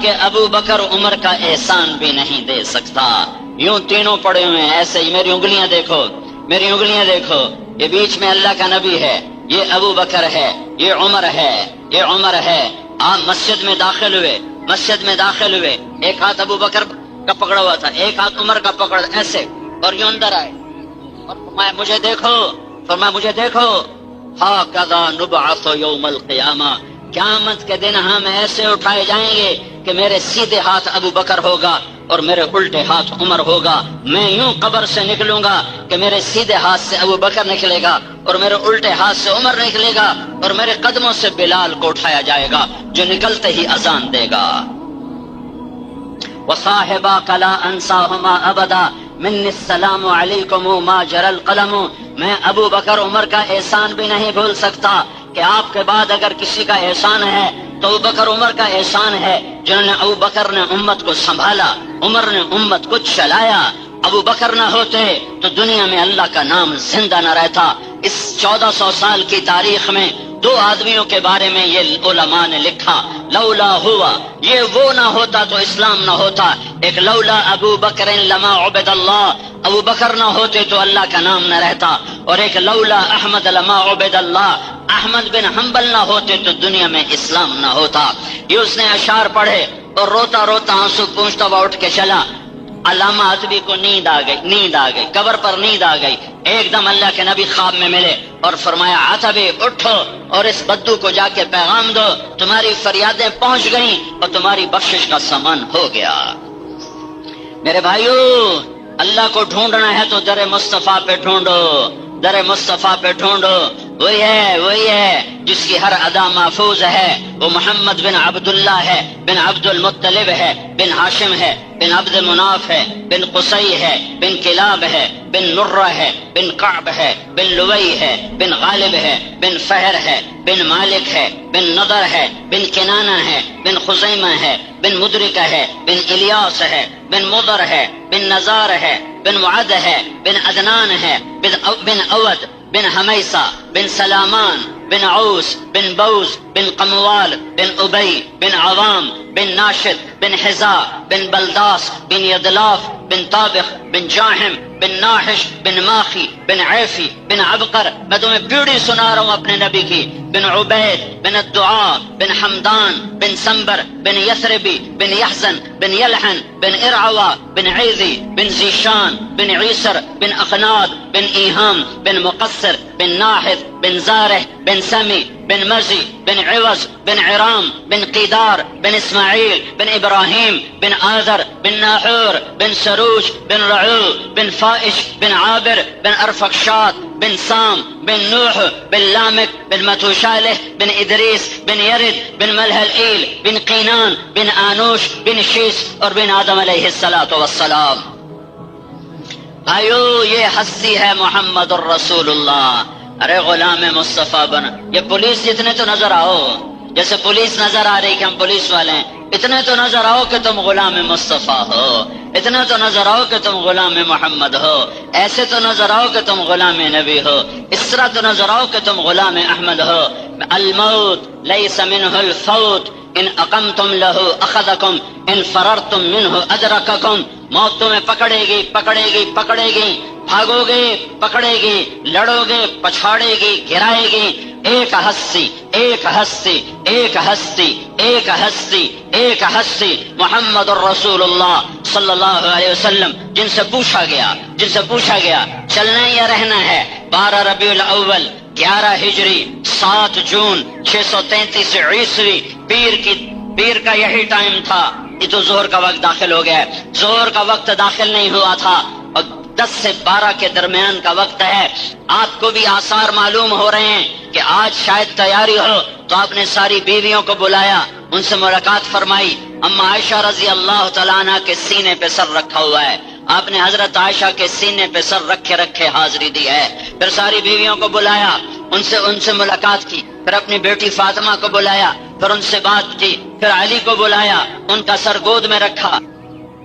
کہ ابو بکر عمر کا احسان بھی نہیں دے سکتا۔ یوں تینوں پڑے ہوئے ہیں ایسے ہی، میری انگلیاں دیکھو، میری انگلیاں دیکھو، یہ بیچ میں اللہ کا نبی ہے، یہ ابو بکر ہے، یہ عمر ہے، یہ عمر ہے۔ آپ مسجد میں داخل ہوئے، مسجد میں داخل ہوئے، ایک ہاتھ ابو بکر کا پکڑا ہوا تھا، ایک ہاتھ عمر کا پکڑا ایسے، اور یوں اندر آئے اور فرمایا مجھے دیکھو، فرمایا مجھے دیکھو، ہاکذا نبعث یوم القیامہ، قیامت کے دن ہم ایسے اٹھائے جائیں گے کہ میرے سیدھے ہاتھ ابو بکر ہوگا اور میرے الٹے ہاتھ عمر ہوگا۔ میں یوں قبر سے نکلوں گا کہ میرے سیدھے ہاتھ سے ابو بکر نکلے گا اور میرے الٹے ہاتھ سے عمر نکلے گا، اور میرے قدموں سے بلال کو اٹھایا جائے گا جو نکلتے ہی اذان دے گا۔ وصاحباک لا انساہما ابدا منی السلام علیکم ما جرى القلم، میں ابو بکر عمر کا احسان بھی نہیں بھول سکتا کہ آپ کے بعد اگر کسی کا احسان ہے تو ابو بکر عمر کا احسان ہے، جنہوں نے ابو بکر نے امت کو سنبھالا، عمر نے امت کو چلایا۔ ابو بکر نہ ہوتے تو دنیا میں اللہ کا نام زندہ نہ رہتا۔ اس 1400 سال کی تاریخ میں دو آدمیوں کے بارے میں یہ علماء نے لکھا، لولا ہوا، یہ وہ نہ ہوتا تو اسلام نہ ہوتا۔ ایک لولا ابو بکر لما عبد اللہ، ابو بکر نہ ہوتے تو اللہ کا نام نہ رہتا، اور ایک لولا احمد لما عبد اللہ، احمد بن حنبل نہ ہوتے تو دنیا میں اسلام نہ ہوتا۔ یہ اس نے اشعار پڑھے اور روتا روتا آنسو پونچھتا ہوا اٹھ کے چلا۔ علامہ ادبی کو نیند آ گئی، نیند آ گئی، قبر پر نیند آ گئی۔ ایک دم اللہ کے نبی خواب میں ملے اور فرمایا عتبی اٹھو اور اس بدو کو جا کے پیغام دو، تمہاری فریادیں پہنچ گئیں اور تمہاری بخشش کا سامان ہو گیا۔ میرے بھائیو، اللہ کو ڈھونڈنا ہے تو در مصطفیٰ پہ ڈھونڈو، در مصطفیٰ پہ ڈھونڈو۔ وہی ہے جس کی ہر ادا محفوظ ہے، وہ محمد بن عبداللہ ہے، بن عبد المطلب ہے، بن ہاشم ہے، بن عبد مناف ہے، بن قصی ہے، بن کلاب ہے، بن مرہ ہے، بن کعب ہے، بن لوی ہے، بن غالب ہے، بن فہر ہے، بن مالک ہے، بن نضر ہے، بن کنانہ ہے، بن خزیمہ ہے، بن مدرکہ ہے، بن الیاس ہے، بن مضر ہے، بن نزار ہے، بن معد ہے، بن عدنان ہے، بن اود، بن حمیسہ، بن سلامان، بن عوس، بن بوز، بن قموال، بن ابی، بن عوام، بن ناشد، بن حزا، بن بلداس، بن یدلاف، بن طابخ، بن جاہم، بن ناحش، بن ماخی، بن عیفی، بن عبقر۔ میں تمہیں بیڑی سنا رہا ہوں اپنے نبی کی۔ بن عبید، بن الدعاء، بن حمدان، بن سنبر، بن یثربی، بن یحزن، بن یلحن، بن ارعوا، بن عیزی، بن زیشان، بن عیسر، بن اخناد، بن ایہام، بن مقصر، بن ناحد، بن زارح، بن سمی، بن مزی، بن عوض، بن عرام، بن قیدار، بن اسماعیل، بن ابراہیم، بن آذر، بن ناحور، بن سروج، بن رعو، بن فائش، بن عابر، بن ارفخشاد، بن سام، بن نوح، بن لامک، بن متوشالح، بن ادریس، بن یرد، بن ملحلئیل، بن قینان، بن آنوش، بن شیس، اور بن آدم علیہ السلام۔ آئیو، یہ ہستی ہے محمد الرسول اللہ۔ ارے غلام مصطفیٰ بنا، یہ پولیس جتنے تو نظر آؤ، جیسے پولیس نظر آ رہی کہ ہم پولیس والے ہیں، اتنے تو نظر آؤ کہ تم غلام مصطفیٰ ہو، اتنے تو نظر آؤ کہ تم غلام محمد ہو، ایسے تو نظر آؤ کہ تم غلام نبی ہو، اس طرح تو نظر آؤ کہ تم غلام احمد ہو۔ الموت لیس منہ الفوت ان اقمتم لہ اخذکم ان فررتم منہ ادرککم، موت تمہیں پکڑے گی، پکڑے گی، پکڑے گی، بھاگو گے پکڑے گی، لڑو گے پچھاڑے گی، گرائے گی۔ ایک ہستی، ایک ہستی، ایک ہستی، ایک ہستی، ایک ہستی، محمد الرسول اللہ صلی اللہ علیہ وسلم، جن سے پوچھا گیا چلنا یا رہنا ہے۔ 12 ربیع الاول 11 ہجری 7 جون 633 عیسوی، پیر کا یہی ٹائم تھا۔ یہ تو ظہر کا وقت داخل ہو گیا ہے، ظہر کا وقت داخل نہیں ہوا تھا اور 10 سے 12 کے درمیان کا وقت ہے۔ آپ کو بھی آثار معلوم ہو رہے ہیں کہ آج شاید تیاری ہو، تو آپ نے ساری بیویوں کو بلایا، ان سے ملاقات فرمائی۔ اما عائشہ رضی اللہ تعالیٰ عنہ کے سینے پہ سر رکھا ہوا ہے، آپ نے حضرت عائشہ کے سینے پہ سر رکھے حاضری دی ہے۔ پھر ساری بیویوں کو بلایا، ان سے ملاقات کی، پھر اپنی بیٹی فاطمہ کو بلایا، پھر ان سے بات کی، پھر علی کو بلایا، ان کا سر گود میں رکھا،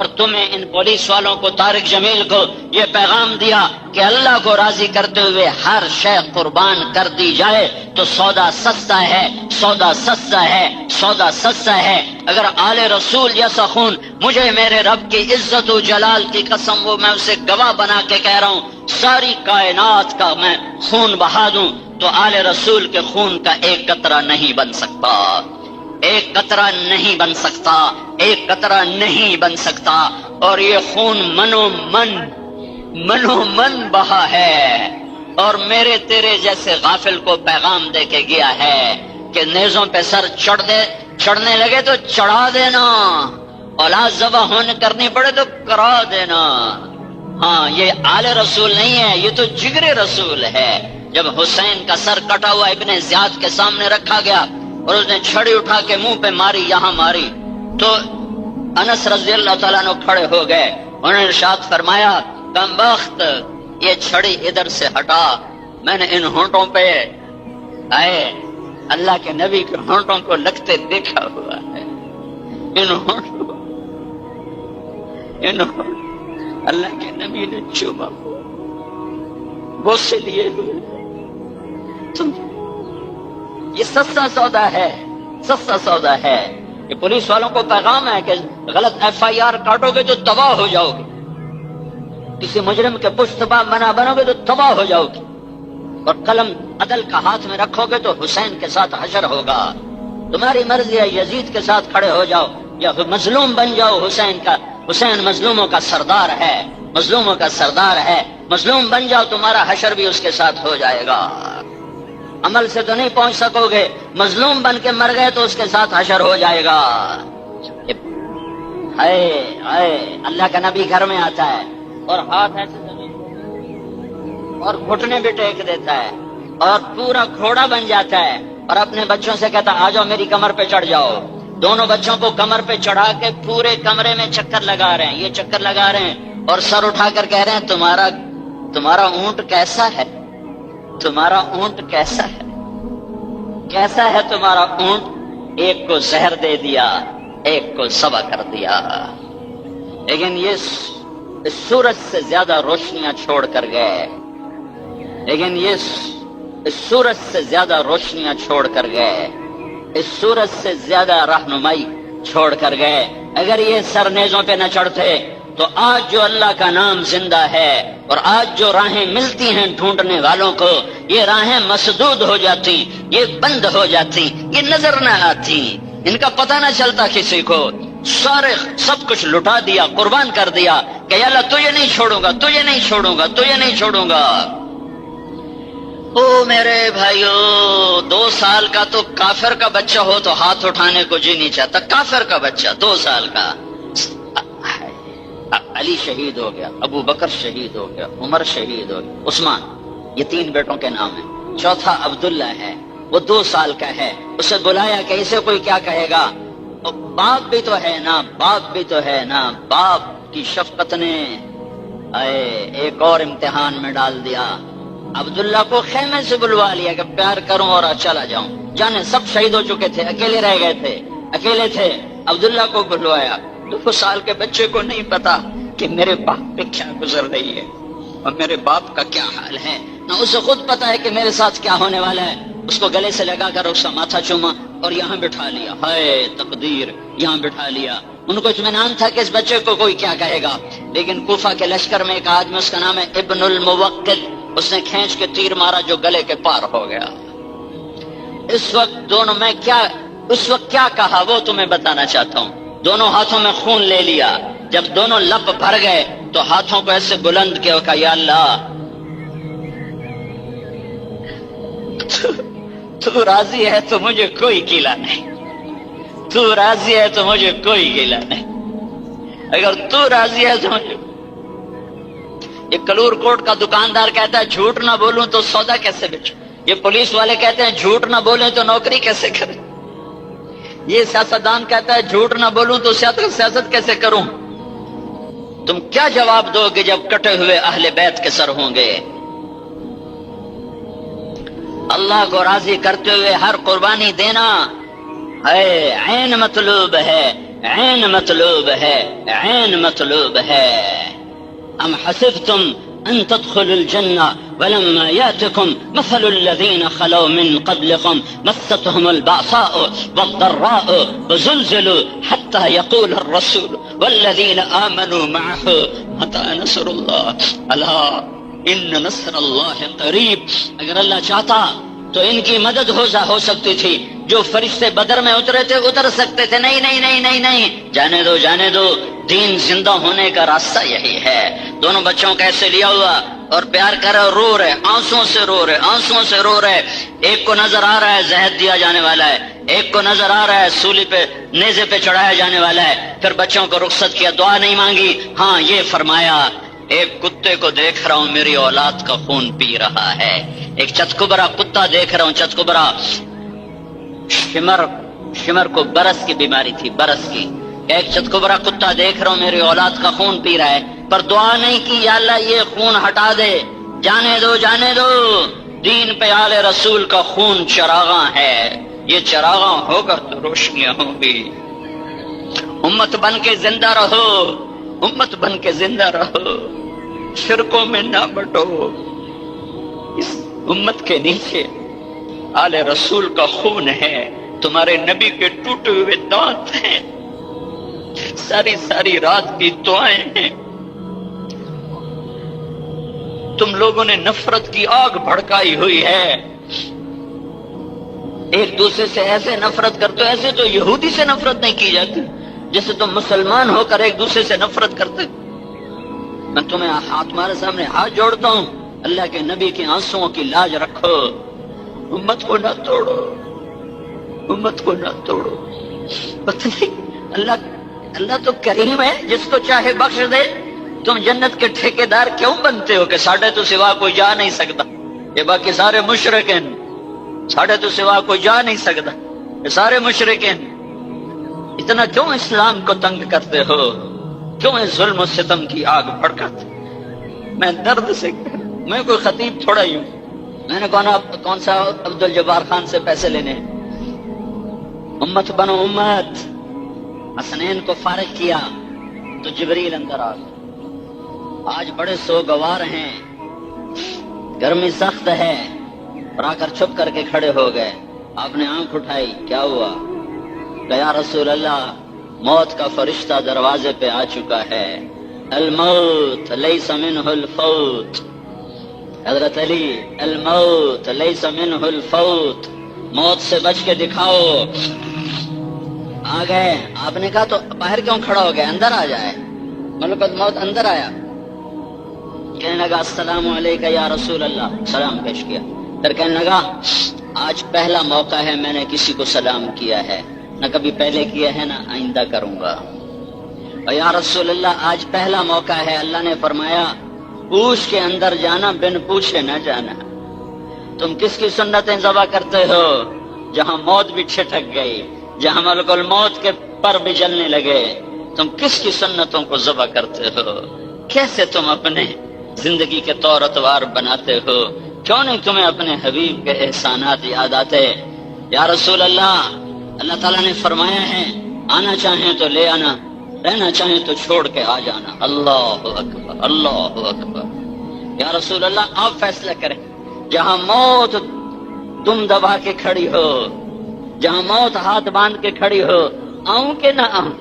اور تمہیں ان پولیس والوں کو، طارق جمیل کو یہ پیغام دیا کہ اللہ کو راضی کرتے ہوئے ہر شے قربان کر دی جائے تو سودا سستا ہے، سودا سستا ہے، سودا سستا ہے۔ اگر آل رسول جیسا خون، مجھے میرے رب کی عزت و جلال کی قسم، وہ میں اسے گواہ بنا کے کہہ رہا ہوں، ساری کائنات کا میں خون بہا دوں تو آل رسول کے خون کا ایک قطرہ نہیں بن سکتا، ایک قطرہ نہیں بن سکتا، ایک قطرہ نہیں بن سکتا۔ اور یہ خون منو من بہا ہے، اور میرے تیرے جیسے غافل کو پیغام دے کے گیا ہے کہ نیزوں پہ سر چڑھنے لگے تو چڑھا دینا، اولاد ذبح ہونے کرنی پڑے تو کرا دینا۔ ہاں، یہ آل رسول نہیں ہے، یہ تو جگر رسول ہے۔ جب حسین کا سر کٹا ہوا ابن زیاد کے سامنے رکھا گیا اور اس نے چھڑی اٹھا کے منہ پہ ماری، یہاں ماری، تو انس رضی اللہ تعالیٰ عنہ کھڑے ہو گئے۔ انہوں نے ارشاد فرمایا، کمبخت، یہ چھڑی ادھر سے ہٹا، میں نے ان ہونٹوں پہ آئے اللہ کے نبی کے ہونٹوں کو لگتے دیکھا ہوا ہے، ان ہونٹوں اللہ کے نبی نے چوما بوسے لیے ہوئے۔ یہ سستا سودا ہے، سستا سودا ہے۔ یہ پولیس والوں کو پیغام ہے کہ غلط FIR کاٹو گے تو تباہ ہو جاؤ گے، کسی مجرم کے پشت پا بنا بنو گے تو تباہ ہو جاؤ گے، اور قلم عدل کا ہاتھ میں رکھو گے تو حسین کے ساتھ حشر ہوگا۔ تمہاری مرضی ہے، یزید کے ساتھ کھڑے ہو جاؤ یا مظلوم بن جاؤ حسین کا۔ حسین مظلوموں کا سردار ہے، مظلوموں کا سردار ہے، مظلوم بن جاؤ، تمہارا حشر بھی اس کے ساتھ ہو جائے گا۔ عمل سے تو نہیں پہنچ سکو گے، مظلوم بن کے مر گئے تو اس کے ساتھ حشر ہو جائے گا۔ اللہ کا نبی گھر میں آتا ہے اور ہاتھ ایسے اور گھٹنے بھی ٹیک دیتا ہے اور پورا گھوڑا بن جاتا ہے اور اپنے بچوں سے کہتا، آ جاؤ میری کمر پہ چڑھ جاؤ۔ دونوں بچوں کو کمر پہ چڑھا کے پورے کمرے میں چکر لگا رہے ہیں، یہ چکر لگا رہے ہیں اور سر اٹھا کر کہہ رہے ہیں، تمہارا اونٹ کیسا ہے؟ تمہارا اونٹ کیسا ہے؟ کیسا ہے تمہارا اونٹ؟ ایک کو زہر دے دیا، ایک کو ذبح کر دیا، لیکن یہ اس سورج سے زیادہ روشنیاں چھوڑ کر گئے، لیکن یہ اس سورج سے زیادہ روشنیاں چھوڑ کر گئے، اس سورج سے زیادہ رہنمائی چھوڑ کر گئے۔ اگر یہ سر نیزوں پہ نہ چڑھتے تو آج جو اللہ کا نام زندہ ہے اور آج جو راہیں ملتی ہیں ڈھونڈنے والوں کو، یہ راہیں مسدود ہو جاتی، یہ بند ہو جاتی، یہ نظر نہ آتی، ان کا پتہ نہ چلتا کسی کو۔ سارے سب کچھ لٹا دیا، قربان کر دیا کہ یا اللہ تجھے نہیں چھوڑوں گا، تجھے نہیں چھوڑوں گا، تجھے نہیں چھوڑوں گا۔ او میرے بھائیو، 2 سال کا تو کافر کا بچہ ہو تو ہاتھ اٹھانے کو جی نہیں چاہتا، کافر کا بچہ 2 سال کا۔ علی شہید ہو گیا، ابو بکر شہید ہو گیا، عمر شہید ہو گیا، عثمان، یہ 3 بیٹوں کے نام ہیں، چوتھا عبداللہ ہے، وہ 2 سال کا ہے۔ اسے بلایا کہ اسے کوئی کیا کہے گا، باپ بھی تو ہے نا، باپ بھی تو ہے نا۔ باپ کی شفقت نے ایک اور امتحان میں ڈال دیا، عبداللہ کو خیمے سے بلوا لیا کہ پیار کروں اور چلا جاؤں، جانے سب شہید ہو چکے تھے، اکیلے رہ گئے تھے، اکیلے تھے، عبداللہ کو بلوایا۔ 2 سال کے بچے کو نہیں پتا کہ میرے باپ پہ کیا گزر رہی ہے اور میرے باپ کا کیا حال ہے، نہ اسے خود پتا ہے کہ میرے ساتھ کیا ہونے والا ہے۔ اس کو گلے سے لگا کر اس کا ماتھا چوما اور یہاں بٹھا لیا، ہائے تقدیر، یہاں بٹھا لیا۔ ان کو اطمینان تھا کہ اس بچے کو کوئی کیا کہے گا، لیکن کوفہ کے لشکر میں ایک آدمی، اس کا نام ہے ابن الموقد، اس نے کھینچ کے تیر مارا جو گلے کے پار ہو گیا۔ اس وقت دونوں میں کیا کہا وہ تمہیں بتانا چاہتا ہوں۔ دونوں ہاتھوں میں خون لے لیا، جب دونوں لب بھر گئے تو ہاتھوں کو ایسے بلند کیا، کہا یا اللہ تو راضی ہے تو مجھے کوئی گیلا نہیں، تو راضی ہے تو مجھے کوئی گیلا نہیں، اگر تو راضی ہے تو مجھے۔ یہ کلور کوٹ کا دکاندار کہتا ہے جھوٹ نہ بولوں تو سودا کیسے بیچوں، یہ پولیس والے کہتے ہیں جھوٹ نہ بولیں تو نوکری کیسے کریں، یہ سیاستدان کہتا ہے جھوٹ نہ بولوں تو سیاست کیسے کروں۔ تم کیا جواب دو گے جب کٹے ہوئے اہل بیت کے سر ہوں گے؟ اللہ کو راضی کرتے ہوئے ہر قربانی دینا ہے عین مطلوب ہے، عین مطلوب ہے، عین مطلوب ہے۔ ام حسبتم ان تدخلوا الجنة ولما يأتكم مثل الذين خلوا من قبلكم مستهم البأساء والضراء وزلزلوا حتى يقول الرسول والذين آمنوا معه متى نصر الله ألا ان نصر اللہ قریب۔ اگر اللہ چاہتا تو ان کی مدد ہو سکتی تھی، جو فرشتے بدر میں اترے تھے اتر سکتے تھے، نہیں نہیں نہیں نہیں نہیں، جانے دو، دین زندہ ہونے کا راستہ یہی ہے۔ دونوں بچوں کا ایسے لیا ہوا اور پیار کر رہے، رو رہے، آنسوں سے رو رہے۔ ایک کو نظر آ رہا ہے زہد دیا جانے والا ہے، ایک کو نظر آ رہا ہے سولی پہ نیزے پہ چڑھایا جانے والا ہے۔ پھر بچوں کو رخصت کیا، دعا نہیں مانگی، ہاں یہ فرمایا ایک کتے کو دیکھ رہا ہوں میری اولاد کا خون پی رہا ہے۔ ایک چتکبرا کتا دیکھ رہا ہوں، چتکبرا شمر کو برس کی بیماری تھی، برس کی۔ ایک چتکبرا کتا دیکھ رہا ہوں میری اولاد کا خون پی رہا ہے، پر دعا نہیں کی یا اللہ یہ خون ہٹا دے، جانے دو۔ دین پہ آل رسول کا خون چراغاں ہے، یہ چراغاں ہوگا تو روشنیاں ہوں گی۔ امت بن کے زندہ رہو، امت بن کے زندہ رہو، شرکوں میں نہ بٹو۔ اس امت کے نیچے آل رسول کا خون ہے، تمہارے نبی کے ٹوٹے ہوئے دانت ہیں، ساری رات کی دعائیں ہیں۔ تم لوگوں نے نفرت کی آگ بھڑکائی ہوئی ہے، ایک دوسرے سے ایسے نفرت کرتے، ایسے تو یہودی سے نفرت نہیں کی جاتی جیسے تم مسلمان ہو کر ایک دوسرے سے نفرت کرتے۔ میں تمہارے سامنے ہاتھ جوڑتا ہوں، اللہ کے نبی کے آنسوؤں کی لاج رکھو، امت کو نہ توڑو، امت کو نہ توڑو۔ پتہ نہیں اللہ تو کریم ہے، جس کو چاہے بخش دے۔ تم جنت کے ٹھیکیدار کیوں بنتے ہو کہ ساڑھے تو سوا کوئی جا نہیں سکتا، یہ باقی سارے مشرک ہیں، ساڑھے تو سوا کوئی جا نہیں سکتا، یہ سارے مشرک ہیں۔ اتنا کیوں اسلام کو تنگ کرتے ہو، کیوں اس ظلم و ستم کی آگ بھڑکاتے؟ میں درد سے، میں کوئی خطیب تھوڑا ہی ہوں، میں نے کون سا عبد الجبار خان سے پیسے لینے؟ امت بنو امت۔ حسنین کو فارغ کیا تو جبریل اندر آ گئے۔ آج بڑے سوگوار ہیں، گرمی سخت ہے، اور آ کر چھپ کر کے کھڑے ہو گئے۔ آپ نے آنکھ اٹھائی، کیا ہوا؟ کہ یا رسول اللہ، موت کا فرشتہ دروازے پہ آ چکا ہے، الموت لیس منہ الفوت۔ حضرت علی، الموت لیس منہ الفوت، موت سے بچ کے دکھاؤ۔ آ گئے۔ آپ نے کہا تو باہر کیوں کھڑا ہو گیا، اندر آ جائے۔ ملک الموت اندر آیا، کہنے لگا السلام علیکہ یا رسول اللہ، سلام پیش کیا۔ پھر کہنے لگا آج پہلا موقع ہے میں نے کسی کو سلام کیا ہے، نہ کبھی پہلے کیا ہے نہ آئندہ کروں گا۔ اور یا رسول اللہ آج پہلا موقع ہے، اللہ نے فرمایا پوچھ کے اندر جانا، بن پوچھے نہ جانا۔ تم کس کی سنتیں ذبح کرتے ہو؟ جہاں موت بھی چھٹک گئی، جہاں ملک الموت کے پر بھی جلنے لگے، تم کس کی سنتوں کو ذبح کرتے ہو؟ کیسے تم اپنے زندگی کے طور اتوار بناتے ہو؟ کیوں نہیں تمہیں اپنے حبیب کے احسانات یاد آتے؟ یا رسول اللہ، اللہ تعالیٰ نے فرمایا ہے آنا چاہیں تو لے آنا، رہنا چاہیں تو چھوڑ کے آ جانا۔ اللہ اکبر، اللہ اکبر۔ یا رسول اللہ آپ فیصلہ کریں، جہاں موت تم دبا کے کھڑی ہو، جہاں موت ہاتھ باندھ کے کھڑی ہو، آؤں کہ نہ آؤں؟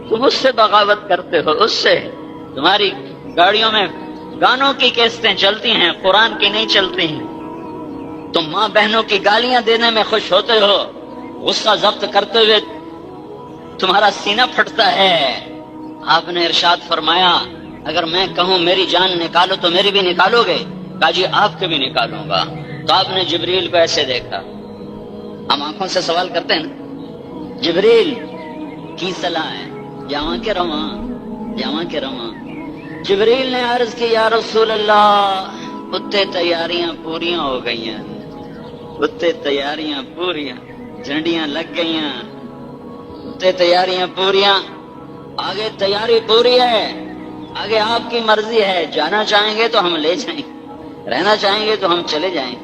تم اس سے بغاوت کرتے ہو، اس سے تمہاری گاڑیوں میں گانوں کی کیسٹیں چلتی ہیں، قرآن کی نہیں چلتی ہیں۔ تم ماں بہنوں کی گالیاں دینے میں خوش ہوتے ہو، غصہ ضبط کرتے ہوئے تمہارا سینہ پھٹتا ہے۔ آپ نے ارشاد فرمایا اگر میں کہوں میری جان نکالو تو میری بھی نکالو گے؟ کہا جی آپ کے بھی نکالوں گا۔ تو آپ نے جبریل کو ایسے دیکھا، ہم آنکھوں سے سوال کرتے ہیں نا، جبریل کی صلاح ہے، جاواں کے رواں، جاواں کے رواں۔ جبریل نے عرض کی یا رسول اللہ اتنے تیاریاں پوریاں ہو گئی ہیں، اتنے تیاریاں پوریاں، جھنڈیاں لگ گئی ہیں، اتنے تیاریاں پوریاں، آگے تیاری پوری ہے، آگے آپ کی مرضی ہے، جانا چاہیں گے تو ہم لے جائیں، رہنا چاہیں گے تو ہم چلے جائیں۔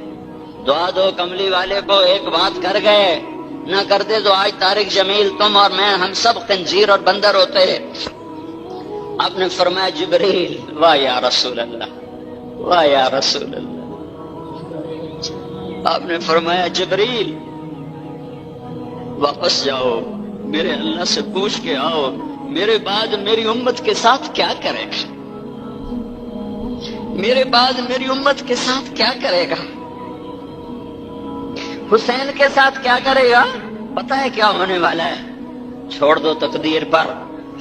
دعا دو کملی والے کو ایک بات کر گئے، نہ کرتے تو آج طارق جمیل تم اور میں ہم سب خنزیر اور بندر ہوتے۔ آپ نے فرمایا جبریل، واہ یا رسول اللہ، واہ یا رسول اللہ۔ آپ نے فرمایا جبریل واپس جاؤ، میرے اللہ سے پوچھ کے آؤ میرے بعد میری امت کے ساتھ کیا کرے گا، میرے بعد میری امت کے ساتھ کیا کرے گا، حسین کے ساتھ کیا کرے گا، پتہ ہے کیا ہونے والا ہے، چھوڑ دو تقدیر پر۔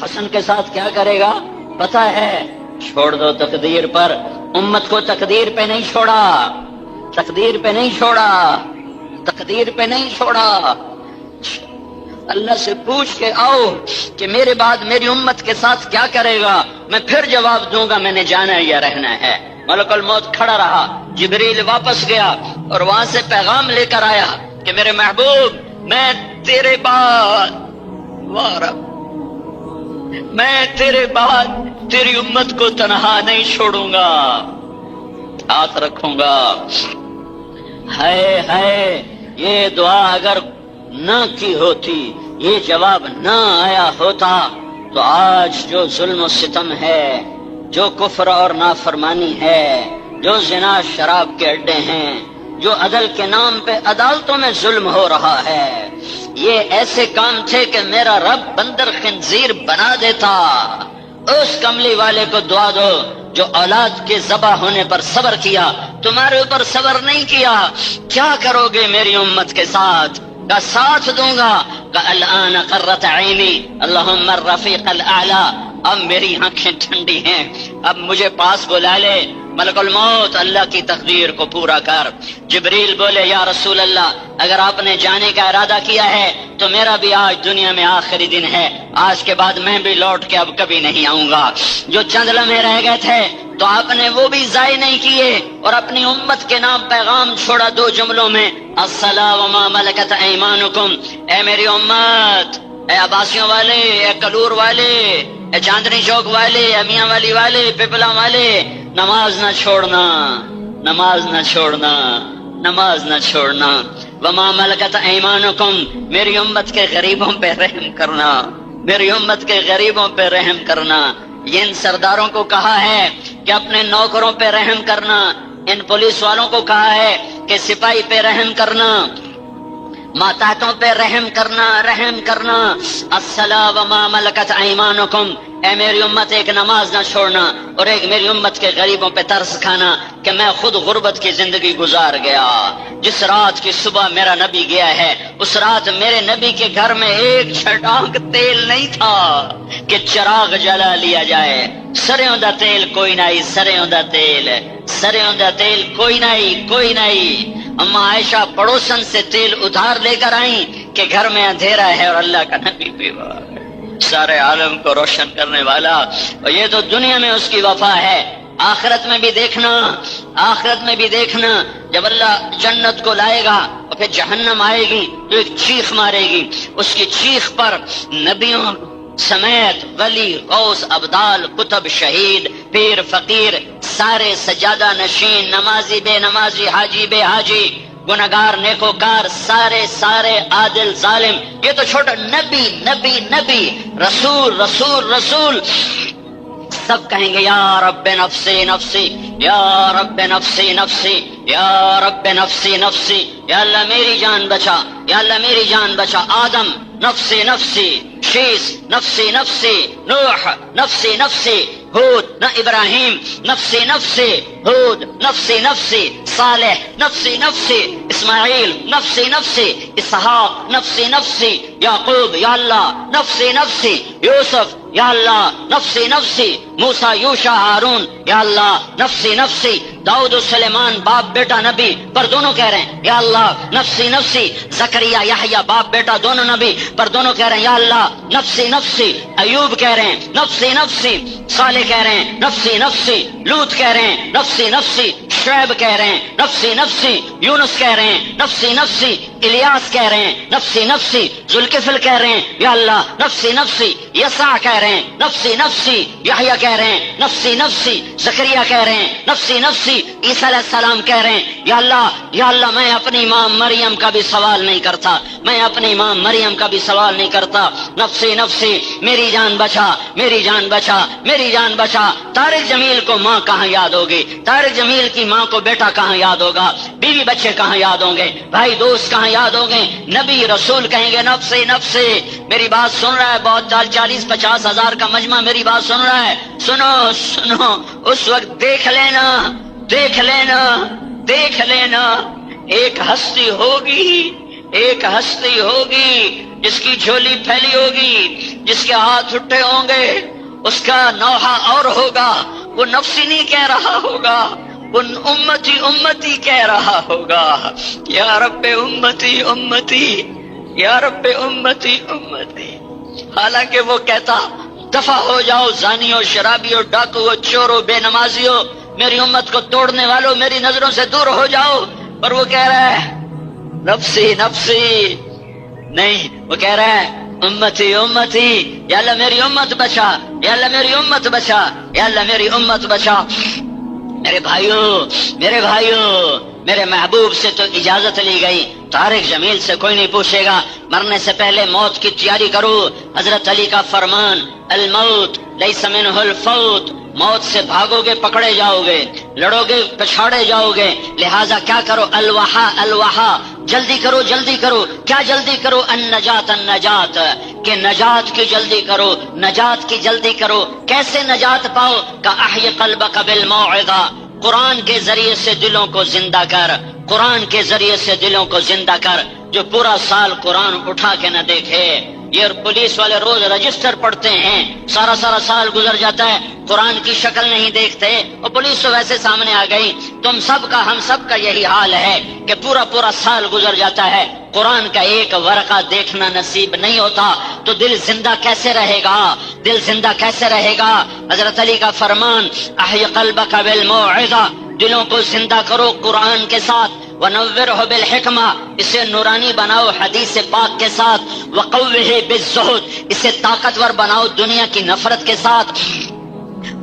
حسن کے ساتھ کیا کرے گا پتہ ہے، چھوڑ دو تقدیر پر۔ امت کو تقدیر پہ نہیں چھوڑا، تقدیر پہ نہیں چھوڑا، تقدیر پہ نہیں چھوڑا۔ اللہ سے پوچھ کے آؤ کہ میرے بعد میری امت کے ساتھ کیا کرے گا، میں پھر جواب دوں گا میں نے جانا ہے یا رہنا ہے۔ ملک الموت کھڑا رہا، جبریل واپس گیا اور وہاں سے پیغام لے کر آیا کہ میرے محبوب میں تیرے بعد، واہ رب، میں تیرے بعد تیری امت کو تنہا نہیں چھوڑوں گا، ہاتھ رکھوں گا۔ ہے یہ دعا اگر نہ کی ہوتی، یہ جواب نہ آیا ہوتا تو آج جو ظلم و ستم ہے، جو کفر اور نافرمانی ہے، جو زنا شراب کے اڈے ہیں، جو عدل کے نام پہ عدالتوں میں ظلم ہو رہا ہے، یہ ایسے کام تھے کہ میرا رب بندر خنزیر بنا دیتا۔ اس کملی والے کو دعا دو جو اولاد کے ذبح ہونے پر صبر کیا، تمہارے اوپر صبر نہیں کیا، کیا کرو گے میری امت کے ساتھ؟ کا ساتھ دوں گا۔ کہ الآن قرۃ عینی اللہم الرفیق الاعلی، اب میری آنکھیں ٹھنڈی ہیں، اب مجھے پاس بلا لے ملک الموت، اللہ کی تقدیر کو پورا کر۔ جبریل بولے یا رسول اللہ اگر آپ نے جانے کا ارادہ کیا ہے تو میرا بھی آج دنیا میں آخری دن ہے، آج کے بعد میں بھی لوٹ کے اب کبھی نہیں آؤں گا۔ جو چند لمحے رہ گئے تھے تو آپ نے وہ بھی ضائع نہیں کیے اور اپنی امت کے نام پیغام چھوڑا دو جملوں میں، الصلاۃ وما ملکت ایمانکم، اے میری امت، اے عباسیوں والے، اے کلور والے، اے چاندنی چوک والے، اے میاں والی والے، پپلا والے، نماز نہ چھوڑنا، نماز نہ چھوڑنا، نماز نہ چھوڑنا۔ وما ملکت ایمانکم، میری امت کے غریبوں پہ رحم کرنا، میری امت کے غریبوں پہ رحم کرنا۔ ان سرداروں کو کہا ہے کہ اپنے نوکروں پہ رحم کرنا، ان پولیس والوں کو کہا ہے کہ سپاہی پہ رحم کرنا، ماتحتوں پہ رحم کرنا، رحم کرنا۔ الصلاۃ وما ملکت ایمانکم، اے میری امت ایک نماز نہ چھوڑنا اور ایک میری امت کے غریبوں پہ ترس کھانا کہ میں خود غربت کی زندگی گزار گیا۔ جس رات کی صبح میرا نبی گیا ہے اس رات میرے نبی کے گھر میں ایک چھٹانک تیل نہیں تھا کہ چراغ جلا لیا جائے۔ سریوں دا تیل کوئی نہیں، سریوں دا تیل، سریوں دا تیل کوئی نہیں، کوئی نہیں۔ اما عائشہ پڑوسن سے تیل ادھار لے کر آئیں کہ گھر میں اندھیرا ہے اور اللہ کا نبی بیمار ہے، سارے عالم کو روشن کرنے والا۔ اور یہ تو دنیا میں اس کی وفا ہے، آخرت میں بھی دیکھنا، آخرت میں بھی دیکھنا جب اللہ جنت کو لائے گا اور پھر جہنم آئے گی تو ایک چیخ مارے گی، اس کی چیخ پر نبیوں سمیت ولی، غوث، ابدال، کتب، شہید، پیر، فقیر، سارے سجادہ نشین، نمازی، بے نمازی، حاجی، بے حاجی، گناہگار، نیکوکار، سارے سارے، عادل، ظالم، یہ تو چھوٹا نبی نبی نبی، رسول رسول رسول، سب کہیں گے یا رب نفسی نفسی، یا رب نفسی نفسی، یا رب نفسی نفسی، یا اللہ میری جان بچا، یا اللہ میری جان بچا۔ آدم نفسی نفسی، شیس نفسی نفسی، نوح نفسی نفسی، ہود نہ ابراہیم نفسی نفسی، ہود نفسی نفسی، صالح نفسی نفسی، اسماعیل نفسی نفسی، اسحاق نفسی نفسی، یعقوب یا اللہ نفسی نفسی، یوسف یا اللہ نفسی نفسی، موسیٰ، یوشع، ہارون یا اللہ نفسی نفسی، داؤد و سلیمان باپ بیٹا نبی پر دونوں کہہ رہے ہیں یا اللہ نفسی نفسی، زکریا یحییٰ باپ بیٹا دونوں نبی پر دونوں کہہ رہے ہیں یا اللہ نفسی نفسی، ایوب کہہ رہے ہیں نفسی نفسی، صالح کہہ رہے ہیں نفسی نفسی، لوط کہہ رہے ہیں نفسی نفسی، شعیب کہہ رہے ہیں نفسی نفسی، یونس کہہ رہے ہیں نفسی نفسی، الیاس کہہ رہے ہیں نفسی نفسی، ذوالکفل کہہ رہے ہیں یا اللہ نفسی نفسی، یسع کہہ رہے ہیں نفسی نفسی، یحییٰ کہہ رہے ہیں نفسی نفسی، زکریا کہہ رہے ہیں نفسی نفسی، عیسیٰ علیہ السلام کہہ رہے ہیں یا اللہ میں اپنی ماں مریم کا بھی سوال نہیں کرتا، میں اپنی ماں مریم کا بھی سوال نہیں کرتا، نفسی نفسی، میری جان بچا، میری جان بچا، میری جان بچا۔ طارق جمیل کو ماں کہاں یاد ہوگی؟ طارق جمیل کی ماں کو بیٹا کہاں یاد ہوگا؟ بیوی بچے کہاں یاد ہوں گے؟ بھائی دوست کہاں یاد ہوں گے؟ نبی رسول کہیں گے نفسی نفسی۔ میری بات سن رہا ہے بہت 40-50 ہزار کا مجمع میری بات سن رہا ہے، سنو سنو، اس وقت دیکھ لینا دیکھ لینا دیکھ لینا، ایک ہستی ہوگی، ایک ہستی ہوگی جس کی جھولی پھیلی ہوگی، جس کے ہاتھ اٹھے ہوں گے، اس کا نوحہ اور ہوگا، وہ نفسی نہیں کہہ رہا ہوگا، وہ امتی امتی کہہ رہا ہوگا، یا رب امتی امتی، یا رب امتی امتی۔ حالانکہ وہ کہتا دفع ہو جاؤ زانیو، شرابیو، ڈاکو، چورو، بے نمازیو، میری امت کو توڑنے والوں میری نظروں سے دور ہو جاؤ، اور وہ کہہ رہا ہے نفسی نفسی، نہیں، وہ کہہ رہا ہے امتی امتی، یا اللہ میری امت بچا، یا اللہ میری امت بچا، یا اللہ میری امت بچا۔ میرے بھائیوں، میرے محبوب سے تو اجازت لی گئی، طارق جمیل سے کوئی نہیں پوچھے گا، مرنے سے پہلے موت کی تیاری کرو۔ حضرت علی کا فرمان الموت لیس منہ الفوت، موت سے بھاگو گے پکڑے جاؤ گے، لڑو گے پچھاڑے جاؤ گے، لہذا کیا کرو؟ الوحا الوحا، جلدی کرو جلدی کرو۔ کیا جلدی کرو؟ النجات النجات، کہ نجات کی جلدی کرو، نجات کی جلدی کرو۔ کیسے نجات پاؤ؟ کہ احی قلبک بالموعظہ، قرآن کے ذریعے سے دلوں کو زندہ کر، قرآن کے ذریعے سے دلوں کو زندہ کر۔ جو پورا سال قرآن اٹھا کے نہ دیکھے، یہ پولیس والے روز رجسٹر پڑھتے ہیں، سارا سال گزر جاتا ہے، قرآن کی شکل نہیں دیکھتے، اور پولیس تو ویسے سامنے آ گئی۔ تم سب کا، ہم سب کا یہی حال ہے کہ پورا سال گزر جاتا ہے، قرآن کا ایک ورقہ دیکھنا نصیب نہیں ہوتا، تو دل زندہ کیسے رہے گا؟ دل زندہ کیسے رہے گا؟ حضرت علی کا فرمان احی قلبک بالموعظہ، دلوں کو زندہ کرو قرآن کے ساتھ، وَنَوِّرْهُ بِالْحِکْمَةِ، اسے نورانی بناؤ حدیث پاک کے ساتھ، وَقَوِّهِ بِالزُّہْدِ، اسے طاقتور بناؤ دنیا کی نفرت کے ساتھ،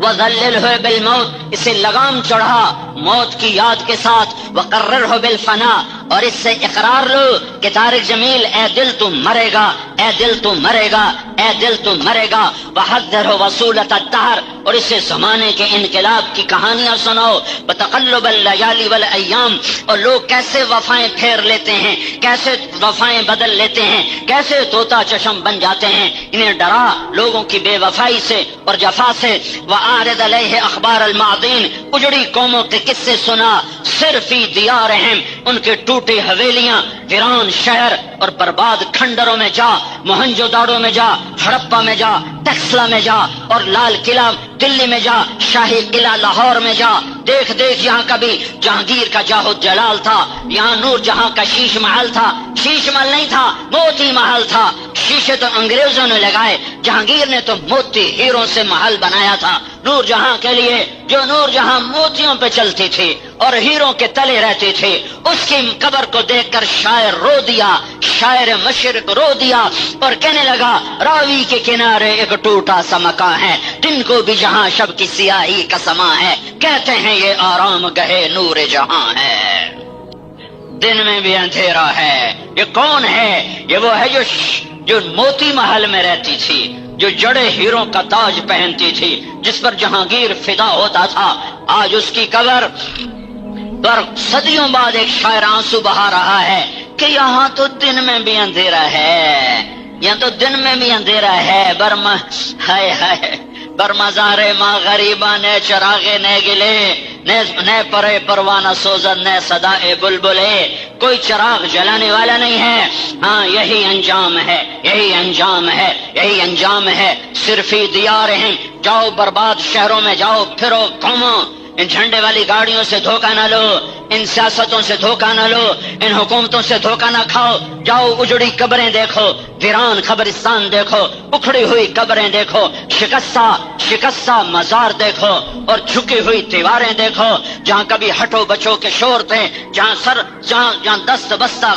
وَذَلِّلْهُ بِالْمَوْتِ، اسے لگام چڑھا موت کی یاد کے ساتھ، وَقَرِّرْهُ بِالْفَنَاءِ، اور اس سے اقرار لو کہ طارق جمیل اے دل تو مرے گا، اے دل تو مرے گا، اے دل تو مرے گا، وَحَذِّرْهُ وَصُولَةَ الدَّهْرِ، اور اسے زمانے کے انقلاب کی کہانیاں سناؤ، وَتَقَلُّبَ اللَّيَالِ وَالْأَيَّامِ، اور لوگ کیسے وفائیں پھیر لیتے ہیں، کیسے وفائیں بدل لیتے ہیں، کیسے طوطا چشم بن جاتے ہیں، انہیں ڈرا لوگوں کی بے وفائی سے اور جفا سے۔ وَأَعْرِضْ عَلَيْهِ أَخْبَارَ الْمَاضِينَ، اجڑی قوموں کے قصے سنا، صرف فی دیارہم، ان کے ٹوٹی حویلیاں، ویران شہر اور برباد کھنڈروں میں جا، موہنجو داڑو میں جا، ہڑپا میں جا، ٹیکسلا میں جا، اور لال قلعہ دلی میں جا، شاہی قلعہ لاہور میں جا، دیکھ یہاں کبھی جہانگیر کا جاہو جلال تھا، یہاں نور جہاں کا شیش محل تھا، شیش محل نہیں تھا، موتی محل تھا، شیشے تو انگریزوں نے لگائے، جہانگیر نے تو موتی ہیروں سے محل بنایا تھا نور جہاں کے لیے، جو نور جہاں موتیوں پہ چلتی تھی اور ہیروں کے تلے رہتی تھی، اس کی قبر کو دیکھ کر شاعر رو دیا، شاعر مشرق رو دیا اور کہنے لگا راوی کے کنارے ایک ٹوٹا سا مکان ہے، دن کو بھی جہاں شب کی سیاہی کا سما ہے، کہتے ہیں یہ آرام گہے نور جہاں ہے، دن میں بھی اندھیرا ہے۔ یہ کون ہے؟ یہ وہ ہے جو موتی محل میں رہتی تھی، جو جڑے ہیروں کا تاج پہنتی تھی، جس پر جہانگیر فدا ہوتا تھا۔ آج اس کی قبر پر صدیوں بعد ایک شاعر آنسو بہا رہا ہے کہ یہاں تو دن میں بھی اندھیرا ہے، یہاں تو دن میں بھی اندھیرا ہے، برما ہائے ہائے برمزار ماں غریباں نے چراغے نے گلے، نہ پرے پروانہ سوزن نے صدائے بلبلے، کوئی چراغ جلانے والا نہیں ہے۔ ہاں یہی انجام ہے، یہی انجام ہے، یہی انجام ہے۔ صرف ہی دیار ہیں، جاؤ برباد شہروں میں جاؤ، پھرو گھومو، ان جھنڈے والی گاڑیوں سے دھوکہ نہ لو، ان سیاستوں سے دھوکہ نہ لو، ان حکومتوں سے دھوکہ نہ کھاؤ، جاؤ اجڑی قبریں دیکھو، ویران قبرستان دیکھو، اکھڑی ہوئی قبریں دیکھو، شکستہ مزار دیکھو، اور جھکی ہوئی دیواریں دیکھو، جہاں کبھی ہٹو بچوں کے شور تھے، جہاں دست بستہ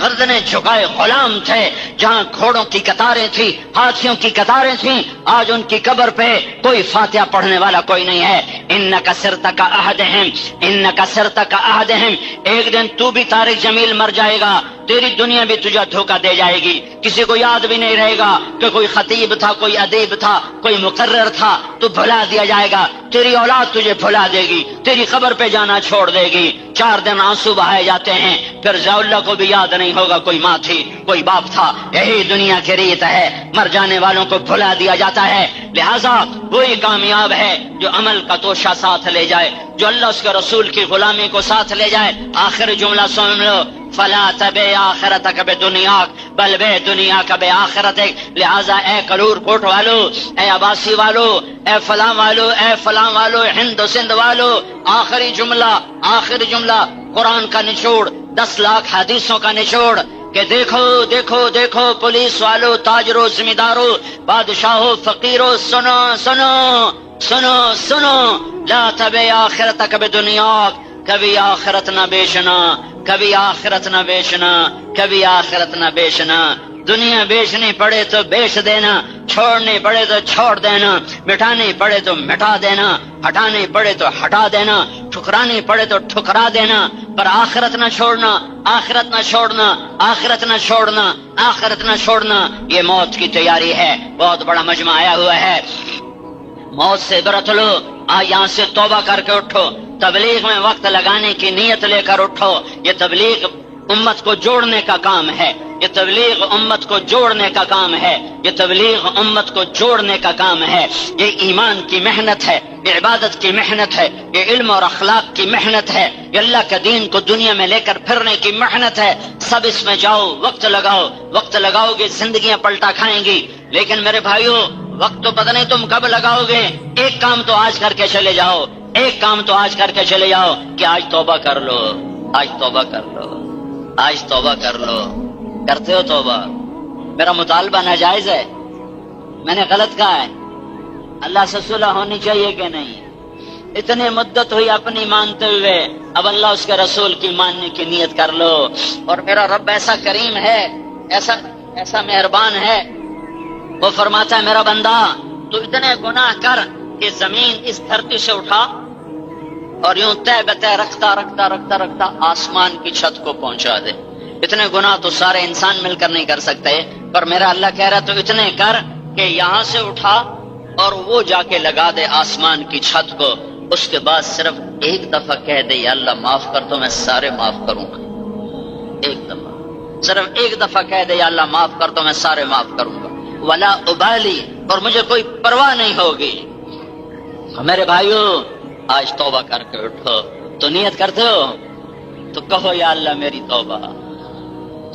گردنے جھکائے غلام تھے، جہاں گھوڑوں کی قطاریں تھی، ہاتھیوں کی قطاریں تھیں، آج ان کی قبر پہ کوئی فاتحہ پڑھنے والا کوئی نہیں ہے۔ انک صرت کعہدہم، انک صرت کعہدہم، ایک دن تو بھی طارق جمیل مر جائے گا، تیری دنیا بھی تجھے دھوکہ دے جائے گی، کسی کو یاد بھی نہیں رہے گا کہ کوئی خطیب تھا، کوئی ادیب تھا، کوئی مقرر تھا، تو بھلا دیا جائے گا، تیری اولاد تجھے بھلا دے گی، تیری قبر پہ جانا چھوڑ دے گی، 4 دن آنسو بہائے جاتے ہیں، پھر ضیاء اللہ کو بھی یاد نہیں ہوگا کوئی ماں تھی، کوئی باپ تھا۔ یہی دنیا کی ریت ہے، مر جانے والوں کو بھلا دیا جاتا ہے۔ لہذا وہی کامیاب ہے جو عمل کا توشہ ساتھ لے جائے، جو اللہ اس کے رسول کی غلامی کو ساتھ لے جائے۔ آخر جملہ سن لو، فلا تبع آخرتک بدنیاک بل بے دنیا کا بے آخرتک۔ لہذا اے کلور کوٹ والو، اے عباسی والو، اے فلاں والو، اے فلاں والو، ہند و سندھ والو، آخری جملہ قرآن کا نچوڑ، 10 لاکھ حدیثوں کا نچوڑ کہ دیکھو دیکھو دیکھو، پولیس والو، تاجرو، زمیندارو، بادشاہو، فقیرو، سنو سنو سنو سنو، لا تبع آخرتک بدنیاک، کبھی آخرت نہ بیچنا، کبھی آخرت نہ بیچنا، کبھی آخرت نہ بیچنا۔ دنیا بیچنی پڑے تو بیچ دینا، چھوڑنی پڑے تو چھوڑ دینا، مٹانی پڑے تو مٹا دینا، ہٹانی پڑے تو ہٹا دینا، ٹھکرانی پڑے تو ٹھکرا دینا، پر آخرت نہ چھوڑنا، آخرت نہ چھوڑنا، آخرت نہ چھوڑنا، آخرت نہ چھوڑنا۔ یہ موت کی تیاری ہے، بہت بڑا مجمع آیا ہوا ہے، موت سے عبرت لو، یہاں سے توبہ کر کے اٹھو، تبلیغ میں وقت لگانے کی نیت لے کر اٹھو۔ یہ تبلیغ امت کو جوڑنے کا کام ہے، یہ تبلیغ امت کو جوڑنے کا کام ہے، یہ تبلیغ امت کو جوڑنے کا کام ہے۔ یہ ایمان کی محنت ہے، یہ عبادت کی محنت ہے، یہ علم اور اخلاق کی محنت ہے، یہ اللہ کے دین کو دنیا میں لے کر پھرنے کی محنت ہے۔ سب اس میں جاؤ، وقت لگاؤ، وقت لگاؤ گے زندگیاں پلٹا کھائیں گی۔ لیکن میرے بھائیو، وقت تو پتہ نہیں تم کب لگاؤ گے، ایک کام تو آج کر کے چلے جاؤ، ایک کام تو آج کر کے چلے جاؤ کہ آج توبہ کر لو، آج توبہ کر لو، آج توبہ کر لو۔ کرتے ہو توبہ؟ میرا مطالبہ ناجائز ہے؟ میں نے غلط کہا ہے؟ اللہ سے صلح ہونی چاہیے کہ نہیں؟ اتنی مدت ہوئی اپنی مانتے ہوئے، اب اللہ اس کے رسول کی ماننے کی نیت کر لو۔ اور میرا رب ایسا کریم ہے، ایسا مہربان ہے، وہ فرماتا ہے میرا بندہ تو اتنے گناہ کر کہ زمین اس دھرتی سے اٹھا اور یوں تہ بتہ رکھتا رکھتا رکھتا رکھتا آسمان کی چھت کو پہنچا دے۔ اتنے گناہ تو سارے انسان مل کر نہیں کر سکتے، پر میرا اللہ کہہ رہا تو اتنے کر کہ یہاں سے اٹھا اور وہ جا کے لگا دے آسمان کی چھت کو، اس کے بعد صرف ایک دفعہ کہہ دے یا اللہ معاف کر تو میں سارے معاف کروں گا۔ ایک دفعہ، صرف ایک دفعہ کہہ دے یا اللہ معاف کر تو میں سارے معاف کروں گا، ولا ابالی، اور مجھے کوئی پرواہ نہیں ہوگی۔ میرے بھائیو، آج توبہ کر کے اٹھو۔ تو نیت کرتے ہو تو کہو یا اللہ میری توبہ،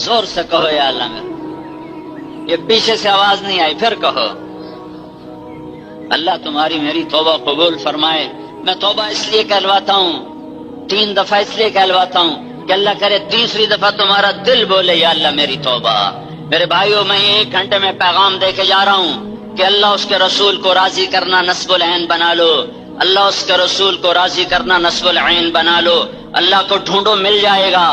زور سے کہو یا اللہ میری۔ یہ پیچھے سے آواز نہیں آئی، پھر کہو اللہ تمہاری میری توبہ قبول فرمائے۔ میں توبہ اس لیے کہلواتا ہوں، 3 دفعہ اس لیے کہلواتا ہوں کہ اللہ کرے تیسری دفعہ تمہارا دل بولے یا اللہ میری توبہ۔ میرے بھائیو، میں 1 گھنٹے میں پیغام دے کے جا رہا ہوں کہ اللہ اس کے رسول کو راضی کرنا نصب العین بنا لو، اللہ اس کے رسول کو راضی کرنا نصب العین بنا لو۔ اللہ کو ڈھونڈو مل جائے گا،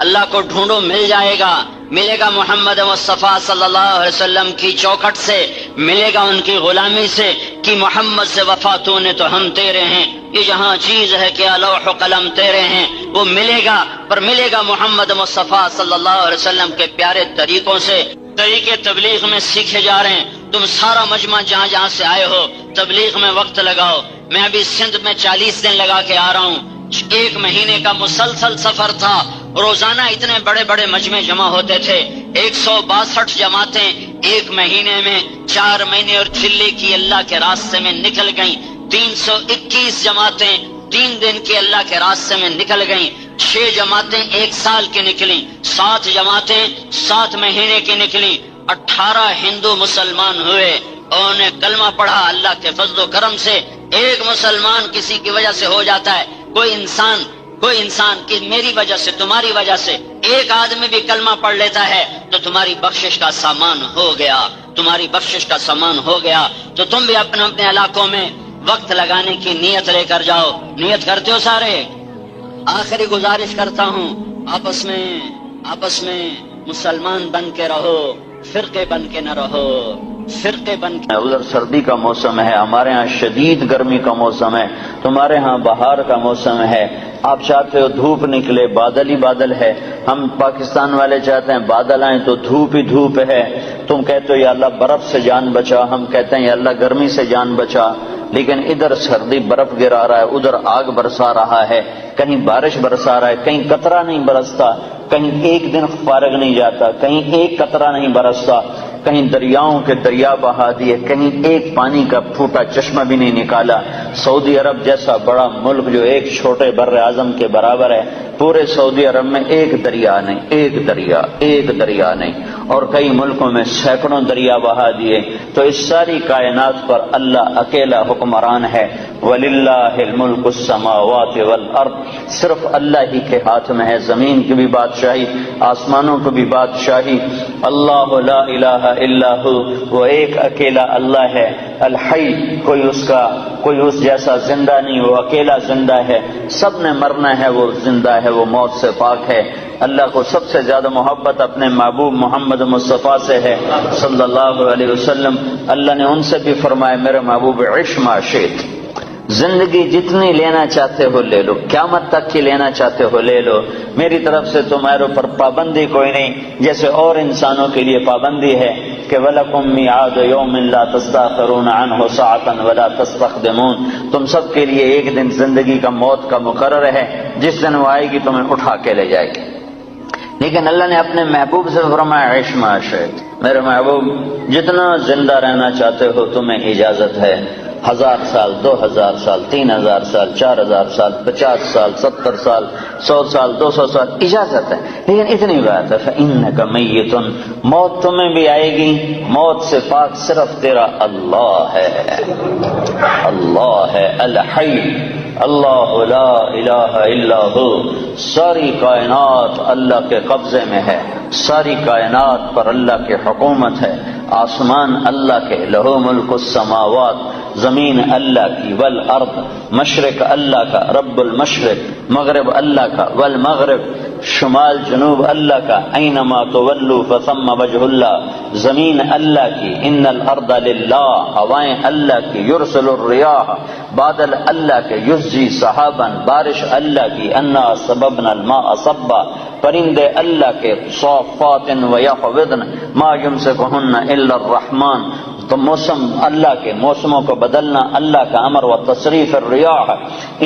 اللہ کو ڈھونڈو مل جائے گا، ملے گا محمد مصطفیٰ صلی اللہ علیہ وسلم کی چوکھٹ سے، ملے گا ان کی غلامی سے کہ محمد سے وفا تو نے تو ہم تیرے ہیں، یہ جہاں چیز ہے کہ لوح و قلم تیرے ہیں، وہ ملے گا، پر ملے گا محمد مصطفیٰ صلی اللہ علیہ وسلم کے پیارے طریقوں سے۔ طریقے تبلیغ میں سیکھے جا رہے ہیں، تم سارا مجمع جہاں جہاں سے آئے ہو تبلیغ میں وقت لگاؤ۔ میں ابھی سندھ میں 40 دن لگا کے آ رہا ہوں، 1 مہینے کا مسلسل سفر تھا، روزانہ اتنے بڑے بڑے مجمع جمع ہوتے تھے، 162 جماعتیں 1 مہینے میں 4 مہینے اور چلے کی اللہ کے راستے میں نکل گئیں، 321 جماعتیں 3 دن کی اللہ کے راستے میں نکل گئیں، 6 جماعتیں 1 سال کی نکلیں، 7 جماعتیں 7 مہینے کی نکلیں، 18 ہندو مسلمان ہوئے، انہوں نے کلمہ پڑھا۔ اللہ کے فضل و کرم سے ایک مسلمان کسی کی وجہ سے ہو جاتا ہے، کوئی انسان کہ میری وجہ سے، تمہاری وجہ سے ایک آدمی بھی کلمہ پڑھ لیتا ہے تو تمہاری بخشش کا سامان ہو گیا، تمہاری بخشش کا سامان ہو گیا۔ تو تم بھی اپنے اپنے علاقوں میں وقت لگانے کی نیت لے کر جاؤ۔ نیت کرتے ہو سارے؟ آخری گزارش کرتا ہوں، آپس میں مسلمان بن کے رہو، فرقے بن کے نہ رہو، فرقے بن کے۔ ادھر سردی کا موسم ہے، ہمارے ہاں شدید گرمی کا موسم ہے، تمہارے ہاں بہار کا موسم ہے۔ آپ چاہتے ہو دھوپ نکلے، بادل ہی بادل ہے۔ ہم پاکستان والے چاہتے ہیں بادل آئیں تو دھوپ ہی دھوپ ہے۔ تم کہتے ہو یا اللہ برف سے جان بچا، ہم کہتے ہیں یا اللہ گرمی سے جان بچا۔ لیکن ادھر سردی برف گرا رہا ہے، ادھر آگ برسا رہا ہے، کہیں بارش برسا رہا ہے، کہیں قطرہ نہیں برستا، کہیں ایک دن فارغ نہیں جاتا، کہیں ایک قطرہ نہیں برستا، کہیں دریاؤں کے دریا بہا دیے، کہیں ایک پانی کا پھوٹا چشمہ بھی نہیں نکالا۔ سعودی عرب جیسا بڑا ملک جو ایک چھوٹے بر اعظم کے برابر ہے، پورے سعودی عرب میں ایک دریا نہیں، ایک دریا نہیں، اور کئی ملکوں میں سینکڑوں دریا بہا دیے۔ تو اس ساری کائنات پر اللہ اکیلا حکمران ہے۔ وَلِلَّهِ الْمُلْكُ السَّمَاوَاتِ وَالْأَرْضِ، صرف اللہ ہی کے ہاتھ میں ہے، زمین کی بھی بادشاہی، آسمانوں کو بھی بادشاہی۔ اللہ لا الہ الا ہو، وہ ایک اکیلا اللہ ہے۔ الحی، کوئی اس جیسا زندہ نہیں، وہ اکیلا زندہ ہے، سب نے مرنا ہے، وہ زندہ ہے، وہ موت سے پاک ہے۔ اللہ کو سب سے زیادہ محبت اپنے محبوب محمد مصطفیٰ سے ہے صلی اللہ علیہ وسلم۔ اللہ نے ان سے بھی فرمایا میرے محبوب عش ما شئت، زندگی جتنی لینا چاہتے ہو لے لو، قیامت تک کی لینا چاہتے ہو لے لو، میری طرف سے تمہارے اوپر پابندی کوئی نہیں، جیسے اور انسانوں کے لیے پابندی ہے کہ وَلَكُمْ مِيعَادُ يَوْمٍ لَا تَسْتَأْخِرُونَ عَنْهُ سَاعَةً وَلَا تَسْتَقْدِمُونَ، تم سب کے لیے ایک دن زندگی کا موت کا مقرر ہے، جس دن وہ آئے گی تمہیں اٹھا کے لے جائے گی۔ لیکن اللہ نے اپنے محبوب سے فرمایا عش ما شئت، میرے محبوب جتنا زندہ رہنا چاہتے ہو تمہیں اجازت ہے، 1000 سال، 2000 سال، 3000 سال، 4000 سال، 50 سال، 70 سال، 100 سال، 200 سال، اجازت ہے۔ لیکن اتنی بات ہے فَإِنَّكَ مَيِّتٌ، موت تمہیں بھی آئے گی، موت سے پاک صرف تیرا اللہ ہے، اللہ ہے الحی، اللہ لا الہ الا ہو۔ ساری کائنات اللہ کے قبضے میں ہے، ساری کائنات پر اللہ کی حکومت ہے، آسمان اللہ کے، لہو ملک السماوات، زمین اللہ کی، والارض، مشرق اللہ کا، رب المشرق، مغرب اللہ کا، والمغرب، شمال جنوب اللہ کا، اینما تولوا فثم وجہ اللہ، زمین اللہ کی، ان الارض للہ، ہوائیں اللہ کی، یرسل الریاح، بادل اللہ کے، یسجی سحابا، بارش اللہ کی، انا سببنا الماء صبا، پرندے اللہ کے، صافات ویقبضن ما یمسکہن الا الرحمن، تو موسم اللہ کے، موسموں کو بدلنا اللہ کا امر، و تصریف الریاح،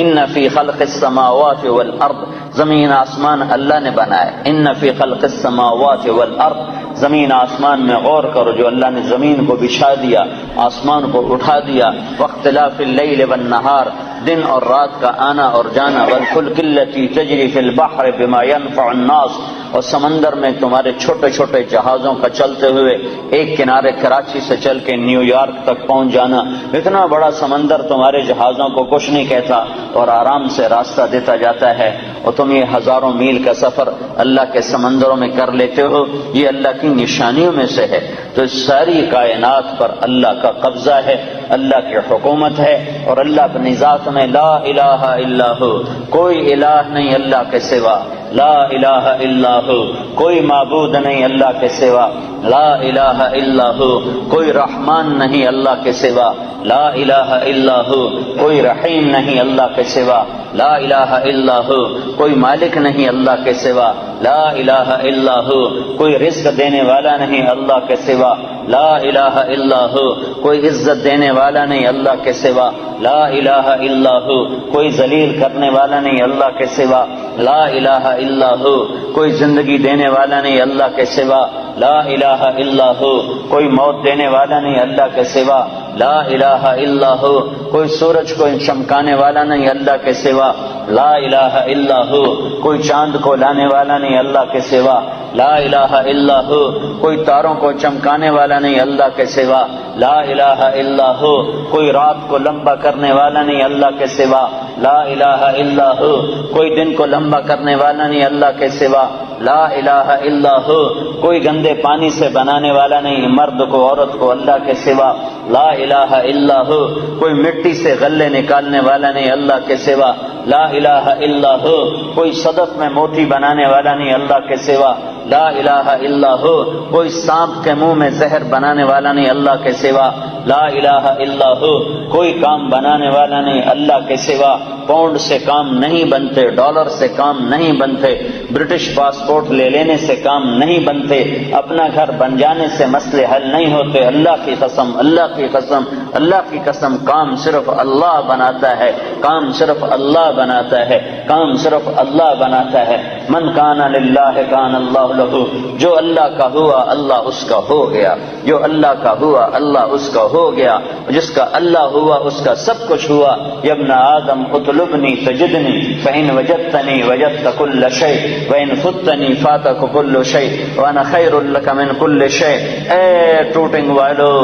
ان فی خلق السماوات والارض، زمین آسمان اللہ نے بنائے، ان فی خلق السماوات والارض، زمین آسمان میں غور کرو، جو اللہ نے زمین کو بچھا دیا، آسمان کو اٹھا دیا، واختلاف اللیل والنہار، دن اور رات کا آنا اور جانا، والفلک التی تجری فی البحر بما ينفع الناس، اور سمندر میں تمہارے چھوٹے چھوٹے جہازوں کا چلتے ہوئے ایک کنارے کراچی سے چل کے نیو یارک تک پہنچ جانا، اتنا بڑا سمندر تمہارے جہازوں کو کچھ نہیں کہتا اور آرام سے راستہ دیتا جاتا ہے، اور تم یہ ہزاروں میل کا سفر اللہ کے سمندروں میں کر لیتے ہو، یہ اللہ کی نشانیوں میں سے ہے۔ تو اس ساری کائنات پر اللہ کا قبضہ ہے، اللہ کی حکومت ہے، اور اللہ اپنی ذات میں لا الہ الا ہو، کوئی الہ نہیں اللہ کے سوا، لا الہ الا ہو، کوئی معبود نہیں اللہ کے سوا، لا الہ الا ہو، کوئی رحمان نہیں اللہ کے سوا، لا الہ الا ہو، کوئی رحیم نہیں اللہ کے سوا، لا الہ الا ہو، کوئی مالک نہیں اللہ کے سوا، لا الہ الا ہو، کوئی رزق دینے والا نہیں اللہ کے سوا، لا الہ الا ہو، کوئی عزت دینے والا نہیں اللہ کے سوا، لا الہ الا ہو، کوئی ذلیل کرنے والا نہیں اللہ کے سوا، لا الہ الا ہو، کوئی زندگی دینے والا نہیں اللہ کے سوا، لا الہ الا ہو، کوئی موت دینے والا نہیں اللہ کے سوا، لا الہ الا ہو، کوئی سورج کو چمکانے والا نہیں اللہ کے سوا، لا الہ الا ہو، کوئی چاند کو لانے والا نہیں اللہ کے سوا، لا الہ الا ہو، کوئی تاروں کو چمکانے والا نہیں اللہ کے سوا، لا الہ الا ہو، کوئی رات کو لمبا کرنے والا نہیں اللہ کے سوا، لا الہ الا ہو، کوئی دن کو لمبا کرنے والا نہیں اللہ کے سوا، لا الہ الا ہو، کوئی گندے پانی سے بنانے والا نہیں مرد کو عورت کو اللہ کے سوا، لا الہ الا ہو، کوئی مٹی سے غلے نکالنے والا نہیں اللہ کے سوا، لا الہ الا ہو، کوئی صدف میں موتی بنانے والا نہیں اللہ کے سوا، لا الہ الا ہو، کوئی سانپ کے منہ میں زہر بنانے والا نہیں اللہ کے سوا، لا الہ الا ہو، کوئی کام بنانے والا نہیں اللہ کے سوا، پاؤنڈ سے کام نہیں بنتے، ڈالر سے کام نہیں بنتے، برٹش پاسپورٹ لے لینے سے کام نہیں بنتے، اپنا گھر بن جانے سے مسئلے حل نہیں ہوتے، اللہ کی قسم، اللہ کی قسم، اللہ کی قسم، کام صرف اللہ بناتا ہے، کام صرف اللہ بناتا ہے، کام صرف اللہ بناتا ہے۔ من کان للہ کان اللہ لہ، جو اللہ کا ہوا اللہ اس کا ہو گیا، جو اللہ کا ہوا اللہ اس کا ہو گیا، جس کا اللہ ہوا اس کا سب کچھ ہوا۔ یا ابن آدم اطلبنی تجدنی فإن وجدتنی وجدت کل شیء وإن فتنی فاتک کل شیء وأنا خیر لک من کل شیء۔ اے ٹوٹنگ والو،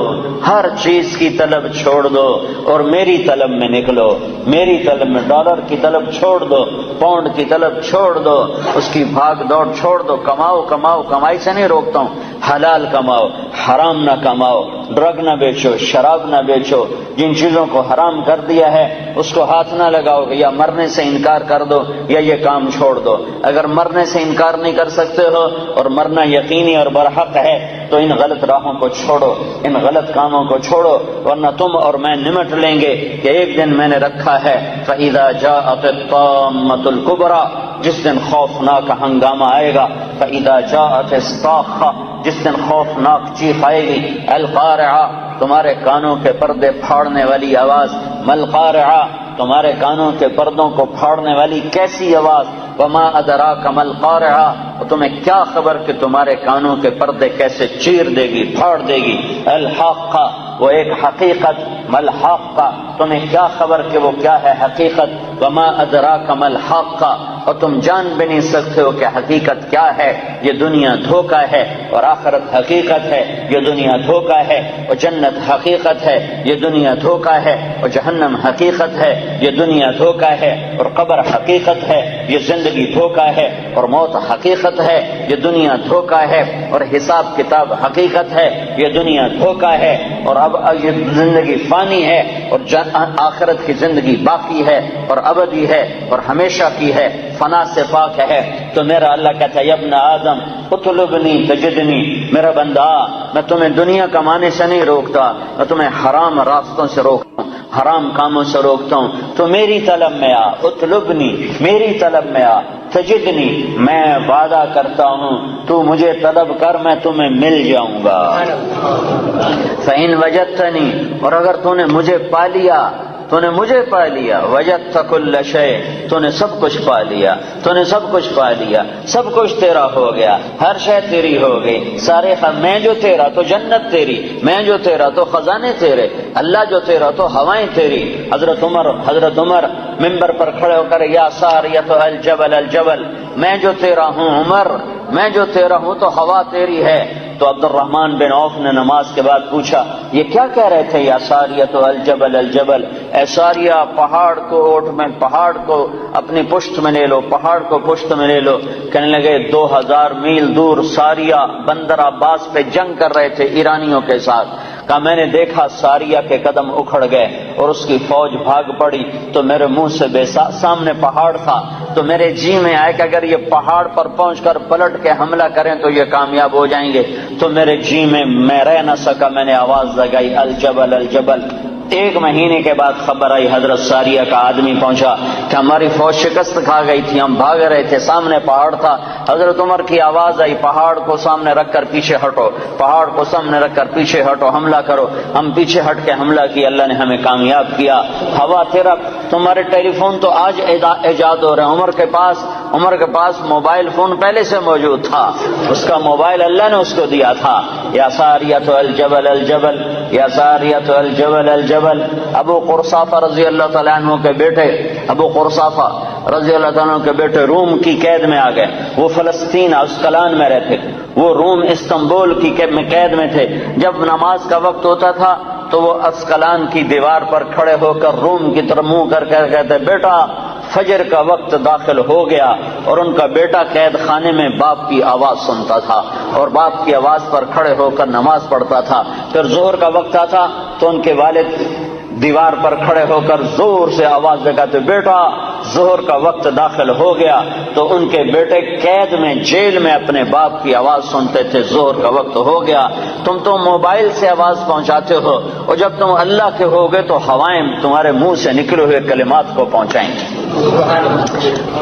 ہر چیز کی طلب چھوڑ دو اور میری طلب میں نکلو، میری طلب میں، ڈالر کی طلب چھوڑ دو، پاؤنڈ کی طلب چھوڑ دو، اس کی بھاگ دوڑ چھوڑ دو، کماؤ کماؤ، کمائی سے نہیں روکتا ہوں، حلال کماؤ، حرام نہ کماؤ، ڈرگ نہ بیچو، شراب نہ بیچو، جن چیزوں کو حرام کر دیا ہے اس کو ہاتھ نہ لگاؤ، یا مرنے سے انکار کر دو یا یہ کام چھوڑ دو۔ اگر مرنے سے انکار نہیں کر سکتے ہو اور مرنا یقینی اور برحق ہے تو ان غلط راہوں کو چھوڑو، ان غلط کاموں کو چھوڑو، ورنہ تم اور میں نمٹ لیں گے کہ ایک دن میں نے رکھا ہے فَإِذَا جَاءَتِ الطَّامَّةُ الْكُبْرَى، جس دن خوفناک ہنگامہ آئے گا، فَإِذَا جَاءَتِ الصَّاخَّةُ، جس دن خوفناک چیخ آئے گی، القارعہ، تمہارے کانوں کے پردے پھاڑنے والی آواز، ملقارعہ، تمہارے کانوں کے پردوں کو پھاڑنے والی کیسی آواز، وما ادراک ملقارعہ، تمہیں کیا خبر کہ تمہارے کانوں کے پردے کیسے چیر دے گی، پھاڑ دے گی، الحاقہ، وہ ایک حقیقت، ملحاقہ، تمہیں کیا خبر کہ وہ کیا ہے حقیقت، وما ادراک ملحاقہ، اور تم جان بھی نہیں سکتے ہو کہ حقیقت کیا ہے۔ یہ دنیا دھوکہ ہے اور آخرت حقیقت ہے، یہ دنیا دھوکہ ہے اور جنت حقیقت ہے، یہ دنیا دھوکہ ہے اور جہنم حقیقت ہے، یہ دنیا دھوکہ ہے اور قبر حقیقت ہے، یہ زندگی دھوکہ ہے اور موت حقیقت ہے، یہ دنیا دھوکہ ہے اور حساب کتاب حقیقت ہے، یہ دنیا دھوکہ ہے، اور اب یہ زندگی فانی ہے اور آخرت کی زندگی باقی ہے اور ابدی ہے اور ہمیشہ کی ہے، فنا سے پاک ہے۔ تو میرا اللہ کہتا ہے، یا ابن آدم اطلبنی تجدنی، میرا بندہ میں تمہیں دنیا کمانے سے نہیں روکتا، میں تمہیں حرام راستوں سے روکتا ہوں، حرام کاموں سے روکتا ہوں، تو میری طلب میں آ، اطلبنی، میری طلب میں آ، تجدنی، میں وعدہ کرتا ہوں تو مجھے طلب کر، میں تمہیں مل جاؤں گا۔ فإن وجدتنی، اور اگر تو نے مجھے پا لیا، تو نے مجھے پا لیا، وجدت کل شیء، تو نے سب کچھ پا لیا، تو نے سب کچھ پا لیا، سب کچھ تیرا ہو گیا، ہر شے تیری ہو گئی، سارے میں جو تیرا تو جنت تیری، میں جو تیرا تو خزانے تیرے، اللہ جو تیرا تو ہوائیں تیری۔ حضرت عمر منبر پر کھڑے ہو کر، یا ساریۃ الجبل الجبل، میں جو تیرا ہوں عمر، میں جو تیرا ہوں تو ہوا تیری ہے۔ تو عبد الرحمن بن عوف نے نماز کے بعد پوچھا، یہ کیا کہہ رہے تھے، یا ساریۃ الجبل الجبل، اے ساریہ پہاڑ کو اوٹ میں، پہاڑ کو اپنی پشت میں لے لو، پہاڑ کو پشت میں لے لو۔ کہنے لگے 2000 میل دور ساریہ بندر عباس پہ جنگ کر رہے تھے ایرانیوں کے ساتھ، کہا میں نے دیکھا ساریہ کے قدم اکھڑ گئے اور اس کی فوج بھاگ پڑی، تو میرے منہ سے سامنے پہاڑ تھا، تو میرے جی میں آئے کہ اگر یہ پہاڑ پر پہنچ کر پلٹ کے حملہ کریں تو یہ کامیاب ہو جائیں گے، تو میرے جی میں رہ نہ سکا، میں نے آواز لگائی، الجبل الجبل۔ 1 مہینے کے بعد خبر آئی، حضرت ساریہ کا آدمی پہنچا کہ ہماری فوج شکست کھا گئی تھی، ہم بھاگ رہے تھے، سامنے پہاڑ تھا۔ حضرت عمر کی آواز آئی، پہاڑ کو سامنے رکھ کر پیچھے ہٹو، پہاڑ کو سامنے رکھ کر پیچھے ہٹو، حملہ کرو۔ ہم پیچھے ہٹ کے حملہ کیا، اللہ نے ہمیں کامیاب کیا۔ ہوا تیرا، تمہارے ٹیلی فون تو آج ایجاد ہو رہے ہیں، عمر کے پاس موبائل فون پہلے سے موجود تھا، اس کا موبائل اللہ نے اس کو دیا تھا۔ یا ساریۃ الجبل الجبل، یا ساریۃ الجبل الجبل۔ ابو قرصافہ رضی اللہ تعالیٰ عنہ کے بیٹے، ابو قرصافہ رضی اللہ تعالیٰ عنہ کے بیٹے روم کی قید میں آ گئے، وہ فلسطین اسقلان میں رہتے، وہ روم استنبول کی قید میں تھے۔ جب نماز کا وقت ہوتا تھا تو وہ اسقلان کی دیوار پر کھڑے ہو کر روم کی طرف منہ کر کے کہتے، بیٹا فجر کا وقت داخل ہو گیا، اور ان کا بیٹا قید خانے میں باپ کی آواز سنتا تھا اور باپ کی آواز پر کھڑے ہو کر نماز پڑھتا تھا۔ پھر ظہر کا وقت آتا تو ان کے والد دیوار پر کھڑے ہو کر زور سے آواز لگاتے، بیٹا ظہر کا وقت داخل ہو گیا تو ان کے بیٹے قید میں جیل میں اپنے باپ کی آواز سنتے تھے، ظہر کا وقت ہو گیا۔ تم تو موبائل سے آواز پہنچاتے ہو، اور جب تم اللہ کے ہوگے تو ہوائیں تمہارے منہ سے نکلے ہوئے کلمات کو پہنچائیں گے۔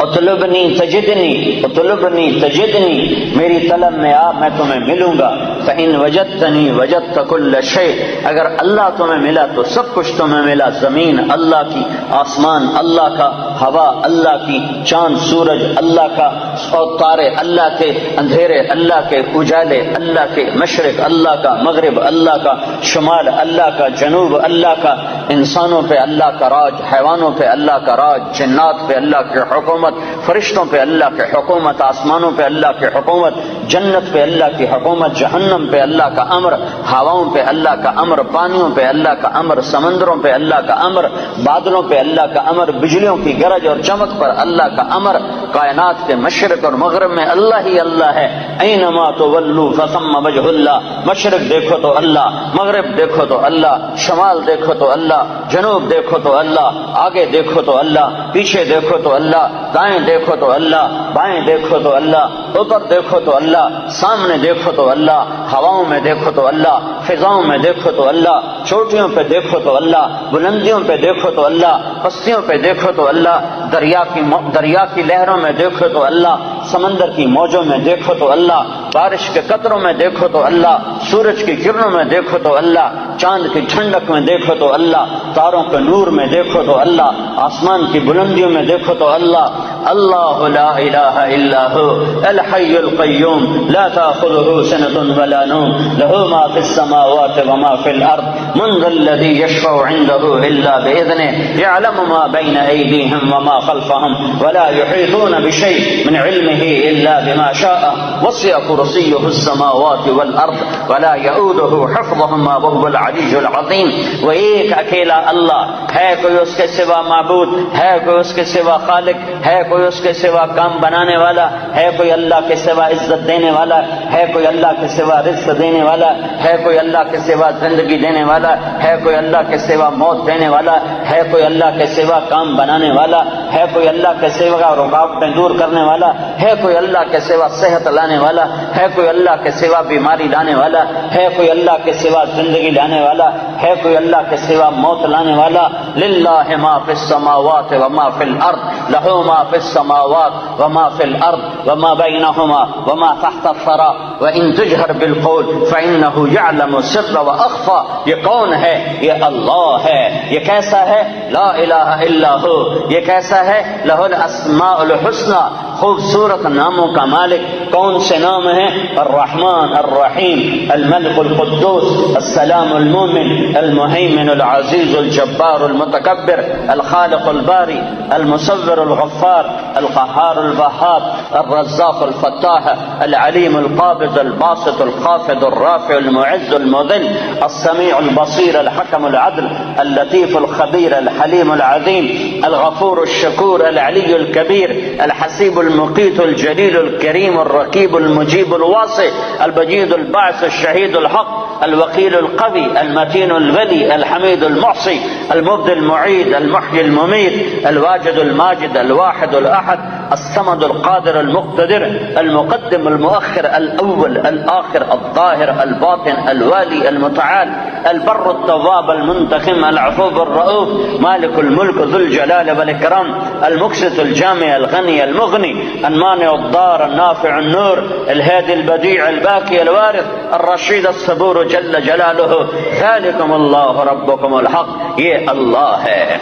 اطلبنی تجدنی، اطلبنی تجدنی، میری طلب میں آ، میں تمہیں ملوں گا۔ فإن وجدتنی وجدت کل شیء، اگر اللہ تمہیں ملا تو سب کچھ تمہیں ملا، زمین اللہ کی، آسمان اللہ کا، ہوا اللہ کی، چاند سورج اللہ کا، اور تارے اللہ کے، اندھیرے اللہ کے، اجالے اللہ کے، مشرق اللہ کا، مغرب اللہ کا، شمال اللہ کا، جنوب اللہ کا، انسانوں پہ اللہ کا راج، حیوانوں پہ اللہ کا راج، جنات پہ اللہ کی حکومت، فرشتوں پہ اللہ کی حکومت، آسمانوں پہ اللہ کی حکومت، جنت پہ اللہ کی حکومت، جہنم پہ اللہ کا امر، ہواؤں پہ اللہ کا امر، پانیوں پہ اللہ کا امر، سمندروں پہ اللہ کا امر، بادلوں پہ اللہ کا امر، بجلیوں کی گرج اور چمک پر اللہ کا امر، کائنات کے مشرق اور مغرب میں اللہ ہی اللہ ہے۔ اینما تولوا فثم وجہ اللہ، مشرق دیکھو تو اللہ، مغرب دیکھو تو اللہ، شمال دیکھو تو اللہ، جنوب دیکھو تو اللہ، آگے دیکھو تو اللہ، پیچھے دیکھو تو اللہ، دائیں دیکھو تو اللہ، بائیں دیکھو تو اللہ، اوپر دیکھو تو اللہ، سامنے دیکھو تو اللہ، ہواؤں میں دیکھو تو اللہ، فضاؤں میں دیکھو تو اللہ، چوٹیوں پہ دیکھو تو اللہ، بلندیوں پہ دیکھو تو اللہ، پستیوں پہ دیکھو تو اللہ، دریا کی لہروں میں دیکھو تو اللہ، سمندر کی موجوں میں دیکھو تو اللہ، بارش کے قطروں میں دیکھو تو اللہ، سورج کی کرنوں میں دیکھو تو اللہ، چاند کی ٹھنڈک میں دیکھو تو اللہ، تاروں کے نور میں دیکھو تو اللہ، آسمان کی بلندیوں میں دیکھو تو اللہ۔ اللہ لا الہ الا هو الحی القیوم لا تأخذه سنة ولا نوم له ما في السماوات وما في الارض من ذا الذي يشفع عنده الا بإذنه يعلم ما بين ايديهم وما خلفهم ولا يحيطون بشيء من علمه الا بما شاء وسع كرسيه السماوات والارض ولا يؤوده حفظهما وهو العلي العظيم۔ وہ ایک اکیلا اللہ ہے، کوئی اس کے سوا معبود ہے، کوئی اس کے سوا خالق ہے، کوئی اس کے سوا کام بنانے والا ہے، کوئی اللہ کے سوا عزت دینے والا ہے، کوئی اللہ کے سوا رزق دینے والا ہے، کوئی اللہ کے سوا زندگی دینے والا ہے، کوئی اللہ کے سوا موت دینے والا ہے، کوئی اللہ کے سوا کام بنانے والا ہے، کوئی اللہ کے سوا رکاوٹیں دور کرنے والا ہے، کوئی اللہ کے سوا صحت لانے والا ہے، کوئی اللہ کے سوا بیماری لانے والا ہے، کوئی اللہ کے سوا زندگی لانے والا ہے، کوئی اللہ کے سوا موت لانے والا۔ للہ ما فی السماوات وما فی الارض لہ ما فی السماوات وما فی الارض وما بینہما وما تحت الثری وان تجہر بالقول فانہ یعلم السر واخفی۔ یہ کون ہے؟ یہ اللہ ہے۔ یہ کیسا ہے؟ لا الہ الا ہو۔ یہ کیسا ہے؟ لہ الاسماء الحسنی، خوبصورت ناموں کا مالک۔ کون سے نام ہیں؟ الرحمن الرحیم، الملک القدوس، السلام المؤمن، المہیمن العزیز الجبار المتکبر، الخالق الباری، المصور الغفار، القہار الوہاب، الرزاق الفتاح، العلیم القابض الباسط الخافض الرافع المعز المذل، السمیع البصیر الحکم العدل، اللطیف الخبیر الحلیم العظیم، الغفور الشکور العلی الکبیر، الحسیب المقیت الجلیل الکریم الرقیب المجیب الواسع، البجید الباعث الشہید الحق، الوکیل القوی المتین الولی الحمید المحصی، المبدی المعید المحیی المميت، الواجد الماجد الواحد الأحد، الصمد القادر المقتدر، المقدم المؤخر، الأول الآخر، الظاهر الباطن، الوالي المتعال، البر التواب المنتقم، العفو الرؤوف، مالك الملك ذو الجلال والإكرام، المقسط الجامع الغني المغني، المانع الضار النافع النور، الهادي البديع الباقي الوارث، الرشيد الصبور جل جلاله، ذلكم الله ربكم الحق۔ یہ اللہ ہے۔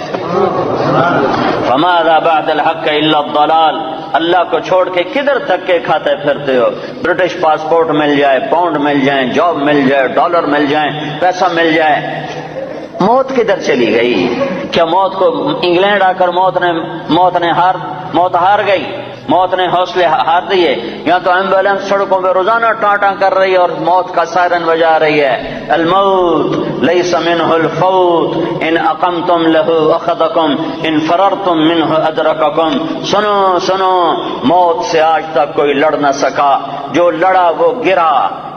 فماذا بعد الحق الا الضلال، اللہ کو چھوڑ کے کدھر تک کے کھاتے پھرتے ہو؟ برٹش پاسپورٹ مل جائے، پاؤنڈ مل جائیں، جاب مل جائے، ڈالر مل جائیں، پیسہ مل جائے، موت کدھر چلی گئی؟ کیا موت کو انگلینڈ آ کر موت ہار گئی؟ موت نے حوصلے ہار دیے؟ یہاں تو ایمبولینس سڑکوں پہ روزانہ ٹاٹا کر رہی ہے اور موت کا سائرن بجا رہی ہے۔ الموت لیس منہ الفوت ان اقمتم لہ اخذکم ان فررتم منہ ادرککم۔ سنو سنو، موت سے آج تک کوئی لڑ نہ سکا، جو لڑا وہ گرا،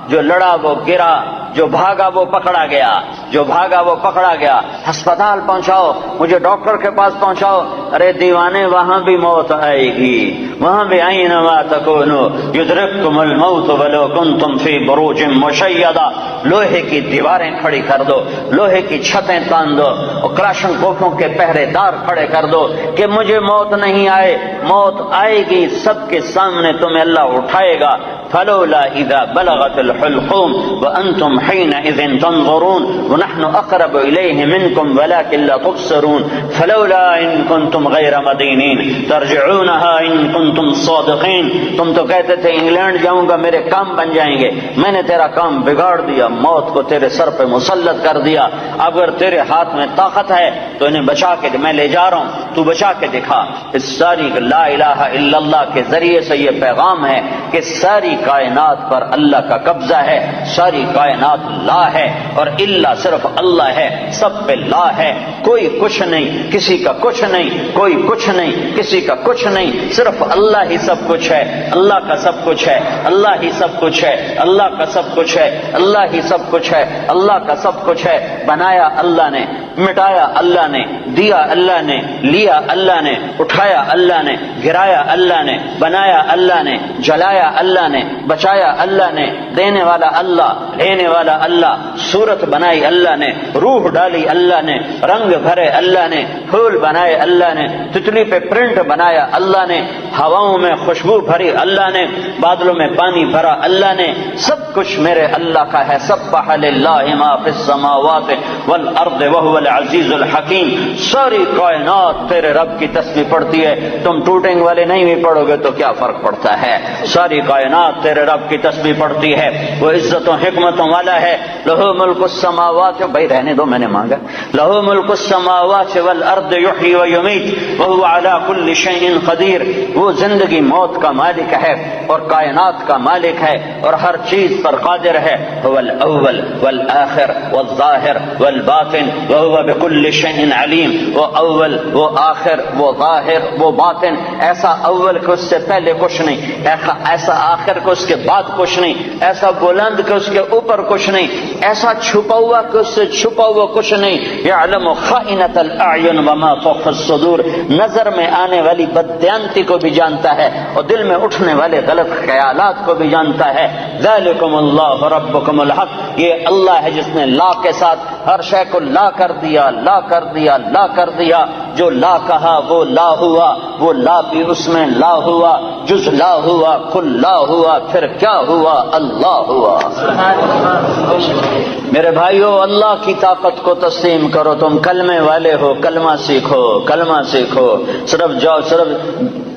جو لڑا وہ گرا، جو بھاگا وہ پکڑا گیا، جو بھاگا وہ پکڑا گیا۔ ہسپتال پہنچاؤ، مجھے ڈاکٹر کے پاس پہنچاؤ، ارے دیوانے وہاں بھی موت آئے گی، وہاں بھی اینما تکونوا یدرککم الموت ولو کنتم فی بروج مشیدہ. لوہے کی دیواریں کھڑی کر دو، لوہے کی چھتیں تان دو اور کلاشن کوفوں کے پہرے دار کھڑے کر دو کہ مجھے موت نہیں آئے. موت آئے گی، سب کے سامنے تمہیں اللہ اٹھائے گا. فلولا اذا بلغت الحلقوم وانتم حينئذ تنظرون ونحن اقرب اليه منكم ولكن لا تبصرون فلولا ان كنتم غير مدينين ترجعونها ان كنتم صادقين. تم تو کہتے تھے انگلینڈ جاؤں گا میرے کام بن جائیں گے، میں نے تیرا کام بگاڑ دیا، موت کو تیرے سر پہ مسلط کر دیا. اگر تیرے ہاتھ میں طاقت ہے تو انہیں بچا کے میں لے جا رہا ہوں، تو بچا کے دکھا. اس ساری لا الہ الا اللہ کے ذریعے سے یہ پیغام ہے کہ ساری کائنات پر اللہ کا قبضہ ہے، ساری کائنات لا ہے اور اللہ صرف اللہ ہے، سب پہ لا ہے. کوئی کچھ نہیں، کسی کا کچھ نہیں، کوئی کچھ نہیں، کسی کا کچھ نہیں، صرف اللہ ہی سب کچھ ہے. اللہ کا سب کچھ ہے، اللہ ہی سب کچھ ہے، اللہ کا سب کچھ ہے، اللہ ہی سب کچھ ہے، اللہ کا سب کچھ ہے. بنایا اللہ نے، مٹایا اللہ نے، دیا اللہ نے، لیا اللہ نے، اٹھایا اللہ نے، گرایا اللہ نے، بنایا اللہ نے، جلایا اللہ نے، بچایا اللہ نے. دینے والا اللہ، لینے والا اللہ. صورت بنائی اللہ نے، روح ڈالی اللہ نے، رنگ بھرے اللہ نے، پھول بنائے اللہ نے، تتلی پہ پرنٹ بنایا اللہ نے، ہواؤں میں خوشبو بھری اللہ نے، بادلوں میں پانی بھرا اللہ نے. سب کچھ میرے اللہ کا ہے. سبح للہ ما فی السماوات والارض وهو العزیز الحکیم. ساری کائنات تیرے رب کی تسبیح پڑھتی ہے. تم ٹوٹنگ والے نہیں بھی پڑھو گے تو کیا فرق پڑتا ہے؟ ساری کائنات تیرے رب کی تسبیح پڑھتی ہے. وہ عزتوں حکمتوں والا ہے. لہو ملک السماوات، بھائی رہنے دو، میں نے مانگا. لہو ملک السماوات والارض یحیی ویمیت وهو علی کل شیء قدیر. وہ زندگی موت کا مالک ہے اور کائنات کا مالک ہے اور ہر چیز پر قادر ہے. هو الاول والآخر والظاہر والباطن وهو بكل شيء علیم. وہ اول، وہ آخر، وہ ظاہر، وہ باطن. ایسا اول کہ اس سے پہلے کچھ نہیں، ایسا آخر کہ اس کے بعد کچھ نہیں، ایسا بلند کہ اس کے اوپر کچھ نہیں، ایسا چھپا ہوا کہ اس سے چھپا ہوا کچھ نہیں. یعلم خائنۃ الاعین وما تخفی الصدور. نظر میں آنے والی بددیانتی کو بھی جانتا ہے اور دل میں اٹھنے والے غلط خیالات کو بھی جانتا ہے. ذالکم اللہ ربکم الحق. یہ اللہ ہے جس نے لا کے ساتھ ہر شے کو لا کر دیا، لا کر دیا، لا کر دیا. جو لا کہا وہ لا ہوا، وہ لا بھی اس میں لا ہوا. جز لا ہوا، کل لا ہوا، پھر کیا ہوا؟ اللہ ہوا. میرے بھائیو، اللہ کی طاقت کو تسلیم کرو. تم کلمے والے ہو، کلمہ سیکھو، کلمہ سیکھو. صرف جاؤ، صرف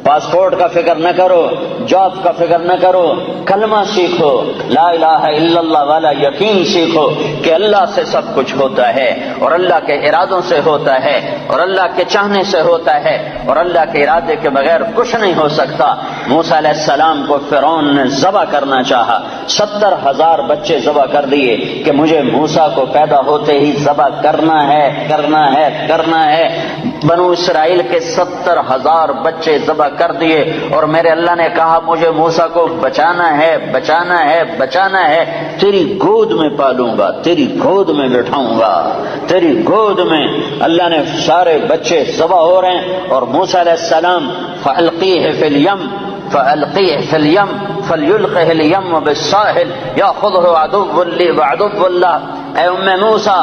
پاسپورٹ کا فکر نہ کرو، جاب کا فکر نہ کرو، کلمہ سیکھو. لا الہ الا اللہ والا یقین سیکھو کہ اللہ سے سب کچھ ہوتا ہے اور اللہ کے ارادوں سے ہوتا ہے اور اللہ کے چاہنے سے ہوتا ہے اور اللہ کے ارادے کے بغیر کچھ نہیں ہو سکتا. موسیٰ علیہ السلام کو فرعون نے ذبح کرنا چاہا، 70,000 بچے ذبح کر دیے کہ مجھے موسیٰ کو پیدا ہوتے ہی ذبح کرنا ہے، کرنا ہے، کرنا ہے. بنو اسرائیل کے 70,000 بچے ذبح کر دیے اور میرے اللہ نے کہا مجھے موسیٰ کو بچانا ہے، بچانا ہے، بچانا ہے. تیری گود میں پالوں گا، تیری گود میں بٹھاؤں گا، تیری گود میں. اللہ نے سارے بچے ذبح ہو رہے ہیں اور موسیٰ علیہ السلام فَأَلْقِيهِ فِي الْيَمِّ فَأَلْقِيهِ فِي الْيَمِّ فَلْيُلْقِهِ الْيَمُّ بِالسَّاحِلِ يَأْخُذْهُ عَدُوٌّ لِّي وَعَدُوٌّ لَّهُ. اے ام موسیٰ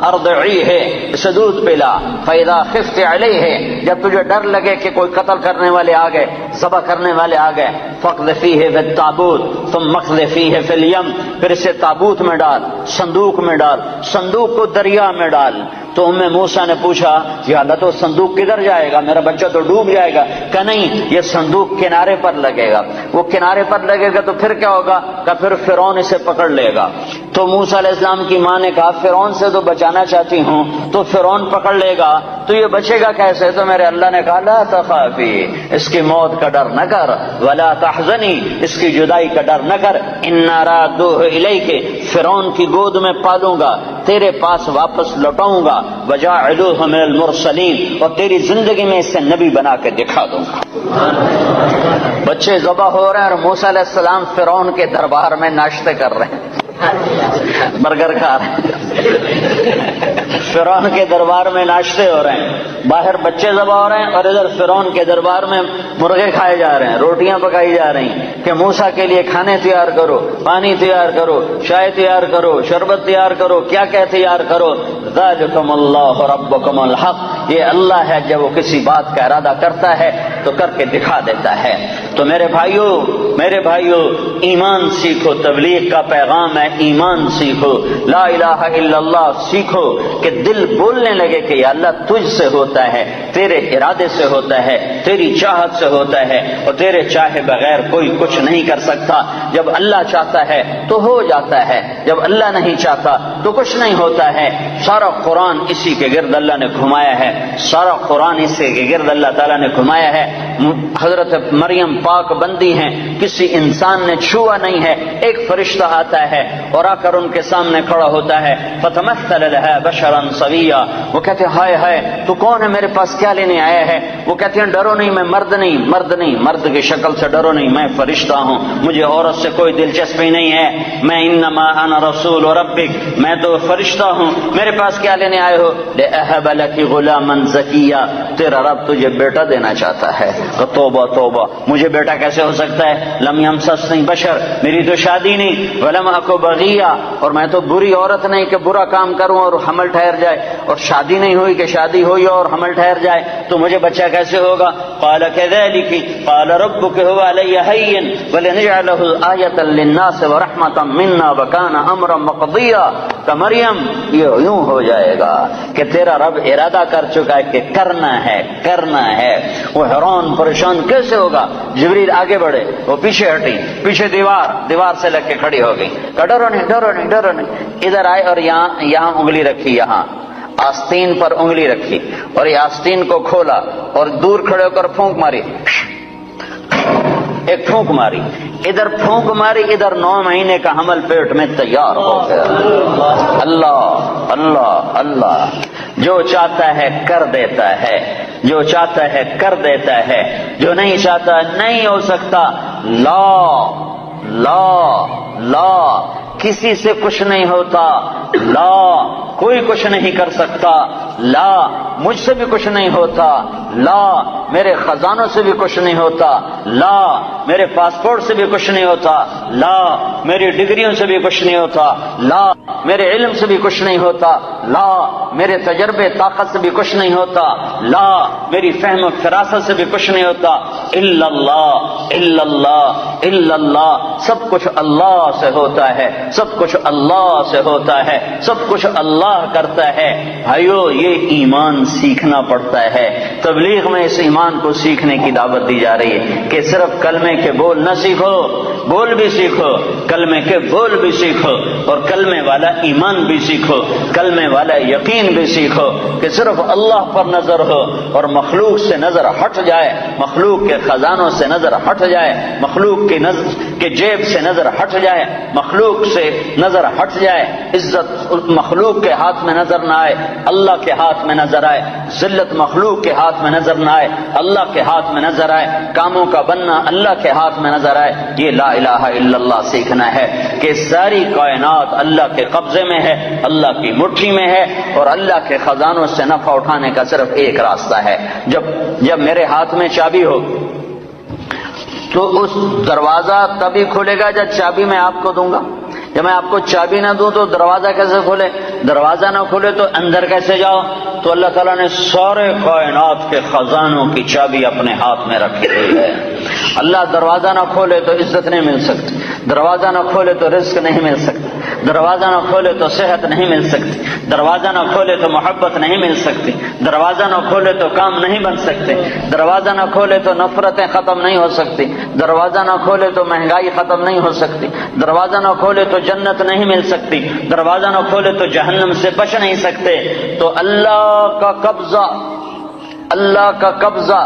ارضعیہ، اسے دودھ پلا. فَإِذَا خِفْتِ عَلَيْهِ، جب تجھے ڈر لگے کہ کوئی قتل کرنے والے آ گئے، ذبح کرنے والے آ گئے. فَاقْذِفِيهِ فِي التَّابُوتِ ثُمَّ اقْذِفِيهِ فِي الْيَمِّ، پھر اسے تابوت میں ڈال، صندوق میں ڈال، صندوق کو دریا میں ڈال. تو ام موسیٰ نے پوچھا یا اللہ تو صندوق کدھر جائے گا، میرا بچہ تو ڈوب جائے گا. کہ نہیں، یہ صندوق کنارے پر لگے گا. وہ کنارے پر لگے گا تو پھر کیا ہوگا؟ کہ پھر فرعون اسے پکڑ لے گا. تو موسیٰ علیہ السلام کی ماں نے کہا فرعون سے تو بچانا چاہتی ہوں، تو فرعون پکڑ لے گا تو یہ بچے گا کیسے؟ تو میرے اللہ نے کہا لا تخافی، اس کی موت کا ڈر نہ کر، ولا تحزنی، اس کی جدائی کا ڈر نہ کر. انا رادوہ الیک، فرعون کی گود میں پالوں گا، تیرے پاس واپس لوٹاؤں گا. وجاعلوہ من المرسلین، اور تیری زندگی میں اسے نبی بنا کے دکھا دوں گا. بچے ذبح ہو رہے ہیں اور موسیٰ علیہ السلام فرعون کے دربار میں ناشتے کر رہے ہیں. برگر کھا رہے ہیں، فرعون کے دربار میں ناشتے ہو رہے ہیں، باہر بچے ذبح ہو رہے ہیں اور ادھر فرعون کے دربار میں مرغے کھائے جا رہے ہیں، روٹیاں پکائی جا رہی ہیں کہ موسیٰ کے لیے کھانے تیار کرو، پانی تیار کرو، چائے تیار کرو، شربت تیار کرو، کیا کیا تیار کرو۔ ذالکم اللہ ربکم الحق، یہ اللہ ہے جب وہ کسی بات کا ارادہ کرتا ہے تو کر کے دکھا دیتا ہے۔ تو میرے بھائیو ایمان سیکھو، تبلیغ کا پیغام ہے ایمان سیکھو، لا الہ الا اللہ سیکھو کہ دل بولنے لگے کہ یا اللہ تجھ سے ہوتا ہے، تیرے ارادے سے ہوتا ہے، تیری چاہت سے ہوتا ہے، اور تیرے چاہے بغیر کوئی کچھ نہیں کر سکتا۔ جب اللہ چاہتا ہے تو ہو جاتا ہے، جب اللہ نہیں چاہتا تو کچھ نہیں ہوتا ہے۔ سارا قرآن اسی کے گرد اللہ نے گھمایا ہے، سارا قرآن اسی کے گرد اللہ تعالیٰ نے گھمایا ہے۔ حضرت مریم پاک بندی ہیں، کسی انسان نے چھوا نہیں ہے، ایک فرشتہ آتا ہے اور آ کر ان کے سامنے کھڑا ہوتا ہے، فتمثل لها بشرا سویا، وہ کہتے ہیں ہائے ہائے تو کون ہے، میرے پاس کیا لینے آیا ہے؟ وہ کہتے ہیں ڈرو نہیں، میں مرد نہیں، مرد کی شکل سے ڈرو نہیں، میں فرشتہ ہوں، مجھے عورت سے کوئی دلچسپی نہیں ہے، میں انما انا رسول ربک، میں تو فرشتہ ہوں، میرے پاس کیا لینے آئے ہو؟ لأهب لك غلاما زکیا، تیرا رب تجھے بیٹا دینا چاہتا ہے۔ تو توبہ توبہ، مجھے بیٹا کیسے ہو سکتا ہے؟ لم یمسسنی بشر، میری تو شادی نہیں، ولم اکو بغیہ، اور میں تو بری عورت نہیں کہ برا کام کروں اور حمل ٹھہر جائے، اور شادی نہیں ہوئی کہ شادی ہوئی اور حمل ٹھہر جائے، تو مجھے بچہ کیسے ہوگا؟ قال كذلك قال ربك هو علي هين ولنجعله آية للناس ورحمة منا وكان امرا مقضيا۔ کہ مریم یہ یوں ہو جائے گا کہ تیرا رب ارادہ کر چکا ہے کہ کرنا ہے۔ وہ حیران پریشان کیسے ہوگا؟ جبریل آگے بڑھے، وہ پیچھے ہٹی، پیچھے دیوار سے لگ کے کھڑی ہو گئی کہ ڈرو نہیں، ادھر آئے اور یہاں انگلی رکھی، یہاں آستین پر انگلی رکھی اور یہ آستین کو کھولا اور دور کھڑے ہو کر پھونک ماری، ایک پھونک ماری، ادھر پھونک ماری، ادھر 9 مہینے کا حمل پیٹ میں تیار ہو گیا۔ اللہ جو چاہتا ہے کر دیتا ہے، جو چاہتا ہے کر دیتا ہے، جو نہیں چاہتا نہیں ہو سکتا۔ لا کسی سے کچھ نہیں ہوتا، لا کوئی کچھ نہیں کر سکتا، لا مجھ سے بھی کچھ نہیں ہوتا، لا میرے خزانوں سے بھی کچھ نہیں ہوتا، لا میرے پاسپورٹ سے بھی کچھ نہیں ہوتا، لا میری ڈگریوں سے بھی کچھ نہیں ہوتا، لا میرے علم سے بھی کچھ نہیں ہوتا، لا میرے تجربے طاقت سے بھی کچھ نہیں ہوتا، لا میری فہم و فراست سے بھی کچھ نہیں ہوتا، الا اللہ، سب کچھ اللہ سے ہوتا ہے، سب کچھ اللہ سے ہوتا ہے، سب کچھ اللہ کرتا ہے۔ بھائیو یہ ایمان سیکھنا پڑتا ہے، تبلیغ میں اس ایمان کو سیکھنے کی دعوت دی جا رہی ہے کہ صرف کلمے کے بول نہ سیکھو، بول بھی سیکھو، کلمے کے بول بھی سیکھو، اور کلمے والا ایمان بھی سیکھو، کلمے والا یقین بھی سیکھو کہ صرف اللہ پر نظر ہو اور مخلوق سے نظر ہٹ جائے، مخلوق کے خزانوں سے نظر ہٹ جائے، مخلوق کے جیب سے نظر ہٹ جائے، مخلوق سے نظر ہٹ جائے، عزت مخلوق کے ہاتھ میں نظر نہ آئے، اللہ کے ہاتھ میں نظر آئے، ذلت مخلوق کے ہاتھ میں نظر نہ آئے، اللہ کے ہاتھ میں نظر آئے، کاموں کا بننا اللہ کے ہاتھ میں نظر آئے۔ یہ لا الہ الا اللہ سیکھنا ہے کہ ساری کائنات اللہ کے قبضے میں ہے، اللہ کی مٹھی میں ہے، اور اللہ کے خزانوں سے نفع اٹھانے کا صرف ایک راستہ ہے۔ جب میرے ہاتھ میں چابی ہو تو اس دروازہ تبھی کھلے گا جب چابی میں آپ کو دوں گا۔ جب میں آپ کو چابی نہ دوں تو دروازہ کیسے کھلے؟ دروازہ نہ کھلے تو اندر کیسے جاؤ؟ تو اللہ تعالیٰ نے سارے کائنات کے خزانوں کی چابی اپنے ہاتھ میں رکھی ہوئی ہے۔ اللہ دروازہ نہ کھولے تو عزت نہیں مل سکتی، دروازہ نہ کھولے تو رزق نہیں مل سکتا، دروازہ نہ کھولے تو صحت نہیں مل سکتی، دروازہ نہ کھولے تو محبت نہیں مل سکتی، دروازہ نہ کھولے تو کام نہیں بن سکتے، دروازہ نہ کھولے تو نفرتیں ختم نہیں ہو سکتی، دروازہ نہ کھولے تو مہنگائی ختم نہیں ہو سکتی، دروازہ نہ کھولے تو جنت نہیں مل سکتی، دروازہ نہ کھولے تو جہنم سے بچ نہیں سکتے۔ تو اللہ کا قبضہ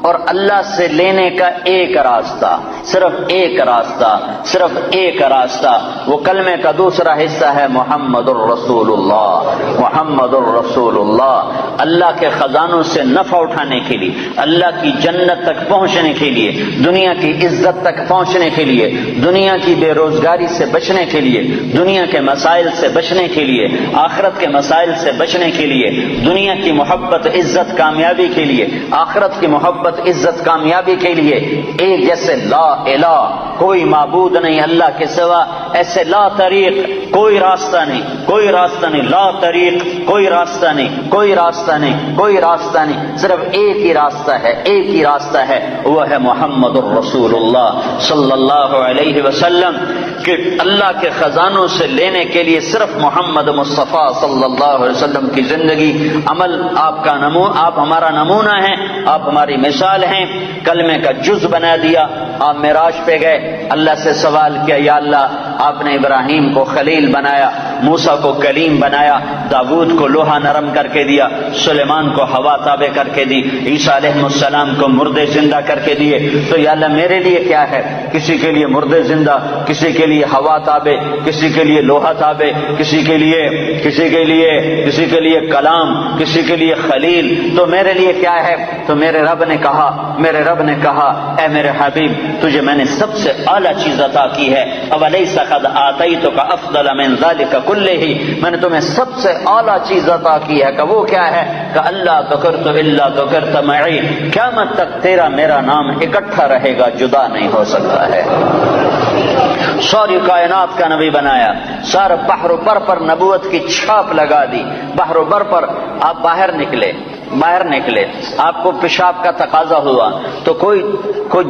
اور اللہ سے لینے کا ایک راستہ، صرف ایک راستہ، صرف ایک راستہ، وہ کلمے کا دوسرا حصہ ہے محمد الرسول اللہ، محمد الرسول اللہ۔ اللہ کے خزانوں سے نفع اٹھانے کے لیے، اللہ کی جنت تک پہنچنے کے لیے، دنیا کی عزت تک پہنچنے کے لیے، دنیا کی بے روزگاری سے بچنے کے لیے، دنیا کے مسائل سے بچنے کے لیے، آخرت کے مسائل سے بچنے کے لیے، دنیا کی محبت عزت کامیابی کے لیے، آخرت کی محبت عزت کامیابی کے لیے، ایک جیسے لا الہ، کوئی معبود نہیں اللہ کے سوا، ایسے لا طریق، کوئی راستہ نہیں، کوئی راستہ نہیں، لا طریق، کوئی راستہ نہیں، کوئی راستہ نہیں، کوئی راستہ نہیں، صرف ایک ہی راستہ ہے، ایک ہی راستہ ہے، وہ ہے محمد الرسول اللہ صلی اللہ علیہ وسلم، کہ اللہ کے خزانوں سے لینے کے لیے صرف محمد مصطفیٰ صلی اللہ علیہ وسلم کی زندگی، عمل آپ کا آپ ہمارا نمونہ ہیں، آپ ہماری مثال ہیں۔ کلمے کا جز بنا دیا، آپ معراج پہ گئے، اللہ سے سوال کیا، یا اللہ آپ نے ابراہیم کو خلیل بنایا، موسیٰ کو کلیم بنایا، داود کو لوہا نرم کر کے دیا، سلیمان کو ہوا تابع کر کے دی، عیسیٰ علیہ السلام کو مردے زندہ کر کے دیے، تو یا اللہ میرے لیے کیا ہے؟ کسی کے لیے مردے زندہ، کسی کے لیے ہوا تابع، کسی کے لیے لوہا تابع، کسی کے لیے کلام، کسی کے لیے خلیل، تو میرے لیے کیا ہے؟ تو میرے رب نے کہا اے میرے حبیب، تجھے میں نے سب سے اعلیٰ چیز عطا کی ہے، اولیس قد آتیتک افضل من ذلک کلہ، میں نے تمہیں سب سے اعلیٰ چیز عطا کی ہے، کہ وہ کیا ہے؟ کہ اللہ ذکرت الا ذکرت معی، قیامت تک تیرا میرا نام اکٹھا رہے گا، جدا نہیں ہو سکتا ہے۔ ساری کائنات کا نبی بنایا، سارے بحر و بر پر نبوت کی چھاپ لگا دی، بحر و بر پر آپ باہر نکلے، آپ کو پیشاب کا تقاضا ہوا تو کوئی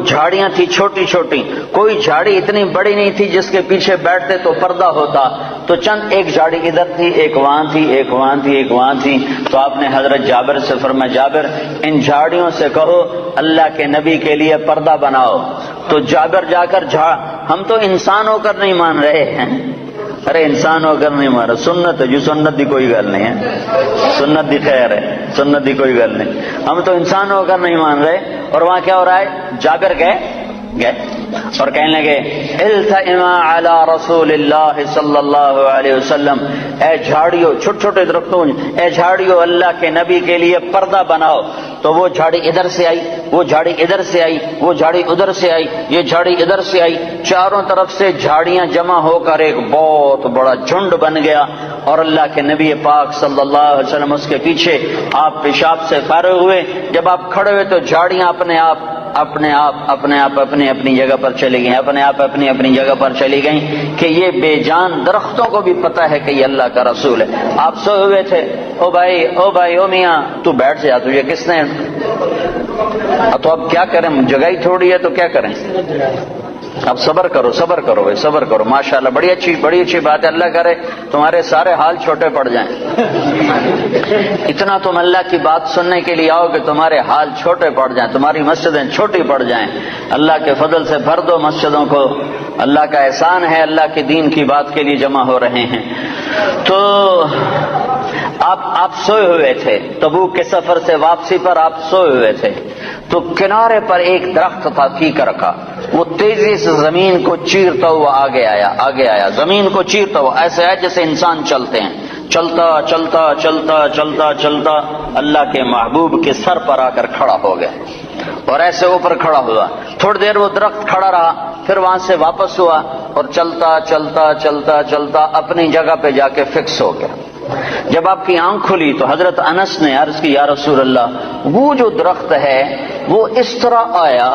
جھاڑیاں تھی چھوٹی چھوٹی، کوئی جھاڑی اتنی بڑی نہیں تھی جس کے پیچھے بیٹھتے تو پردہ ہوتا، تو چند ایک جھاڑی ادھر تھی، ایک وہاں تھی، ایک وہاں تھی، ایک وہاں تھی، تو آپ نے حضرت جابر سے فرمایا، جابر ان جھاڑیوں سے کہو اللہ کے نبی کے لیے پردہ بناؤ، تو جابر جا کر ہم تو انسان ہو کر نہیں مان رہے ہیں، ارے انسان ہو کر نہیں مان رہے، سنت ہے جو سنت دی کوئی گل نہیں ہے، سنت دی خیر ہے، سنت دی کوئی گل نہیں، ہم تو انسان ہو کر نہیں مان رہے، اور وہاں کیا ہو رہا ہے؟ جابر گئے اور کہنے لگے التئما علی رسول اللہ صلی اللہ علیہ وسلم، اے جھاڑیوں، چھوٹے چھوٹے درختوں، اے جھاڑیوں اللہ کے نبی کے لیے پردہ بناؤ، تو وہ جھاڑی ادھر سے آئی، وہ جھاڑی ادھر سے آئی، وہ جھاڑی ادھر سے آئی، یہ جھاڑی ادھر سے آئی، چاروں طرف سے جھاڑیاں جمع ہو کر ایک بہت بڑا جھنڈ بن گیا، اور اللہ کے نبی پاک صلی اللہ علیہ وسلم اس کے پیچھے، آپ پیشاب سے فارغ ہوئے، جب آپ کھڑے ہوئے تو جھاڑیاں اپنے آپ اپنی جگہ پر چلی گئیں، اپنی جگہ پر چلی گئیں، کہ یہ بے جان درختوں کو بھی پتہ ہے کہ یہ اللہ کا رسول ہے۔ آپ سوئے ہوئے تھے، او بھائی او میاں تو بیٹھ جا، تجھے کس نے، تو اب کیا کریں، جگہ ہی تھوڑی ہے تو کیا کریں، اب صبر کرو بھائی، صبر کرو، ماشاءاللہ بڑی اچھی بات ہے، اللہ کرے تمہارے سارے حال چھوٹے پڑ جائیں، اتنا تم اللہ کی بات سننے کے لیے آؤ کہ تمہارے حال چھوٹے پڑ جائیں، تمہاری مسجدیں چھوٹی پڑ جائیں، اللہ کے فضل سے بھر دو مسجدوں کو، اللہ کا احسان ہے، اللہ کے دین کی بات کے لیے جمع ہو رہے ہیں۔ تو آپ سوئے ہوئے تھے، تبوک کے سفر سے واپسی پر آپ سوئے ہوئے تھے، تو کنارے پر ایک درخت تھا کیکر کا، وہ تیزی سے زمین کو چیرتا ہوا آگے آیا، زمین کو چیرتا ہوا، ایسے ہے جیسے انسان چلتے ہیں، چلتا اللہ کے محبوب کے سر پر آ کر کھڑا ہو گیا، اور ایسے اوپر کھڑا ہوا، تھوڑی دیر وہ درخت کھڑا رہا، پھر وہاں سے واپس ہوا، اور چلتا اپنی جگہ پہ جا کے فکس ہو گیا۔ جب آپ کی آنکھ کھلی تو حضرت انس نے عرض کی، یا رسول اللہ، وہ جو درخت ہے وہ اس طرح آیا،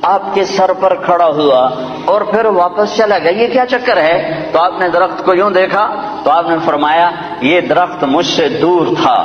آپ کے سر پر کھڑا ہوا اور پھر واپس چلا گیا، یہ کیا چکر ہے؟ تو آپ نے درخت کو یوں دیکھا تو آپ نے فرمایا، یہ درخت مجھ سے دور تھا،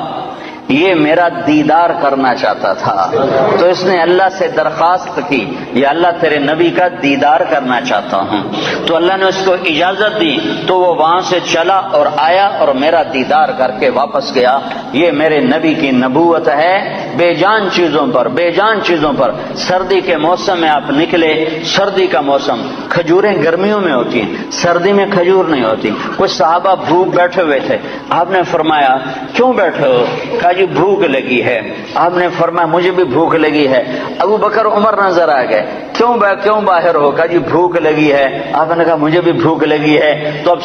یہ میرا دیدار کرنا چاہتا تھا، تو اس نے اللہ سے درخواست کی، یا اللہ تیرے نبی کا دیدار کرنا چاہتا ہوں، تو اللہ نے اس کو اجازت دی، تو وہ وہاں سے چلا اور آیا اور میرا دیدار کر کے واپس گیا۔ یہ میرے نبی کی نبوت ہے، بے جان چیزوں پر سردی کے موسم میں آپ نکلے، سردی کا موسم، کھجوریں گرمیوں میں ہوتی ہیں، سردی میں کھجور نہیں ہوتی۔ کچھ صحابہ بھوک بیٹھے ہوئے تھے، آپ نے فرمایا کیوں بیٹھے ہو؟ کہا جی بھوک لگی ہے۔ آپ نے فرمایا مجھے بھی بھوک لگی ہے۔ ابو بکر عمر نظر آ گئے، کیوں باہر ہو؟ کہا جی بھوک لگی ہے۔ آپ نے کہا مجھے بھی بھوک لگی ہے۔ تو اب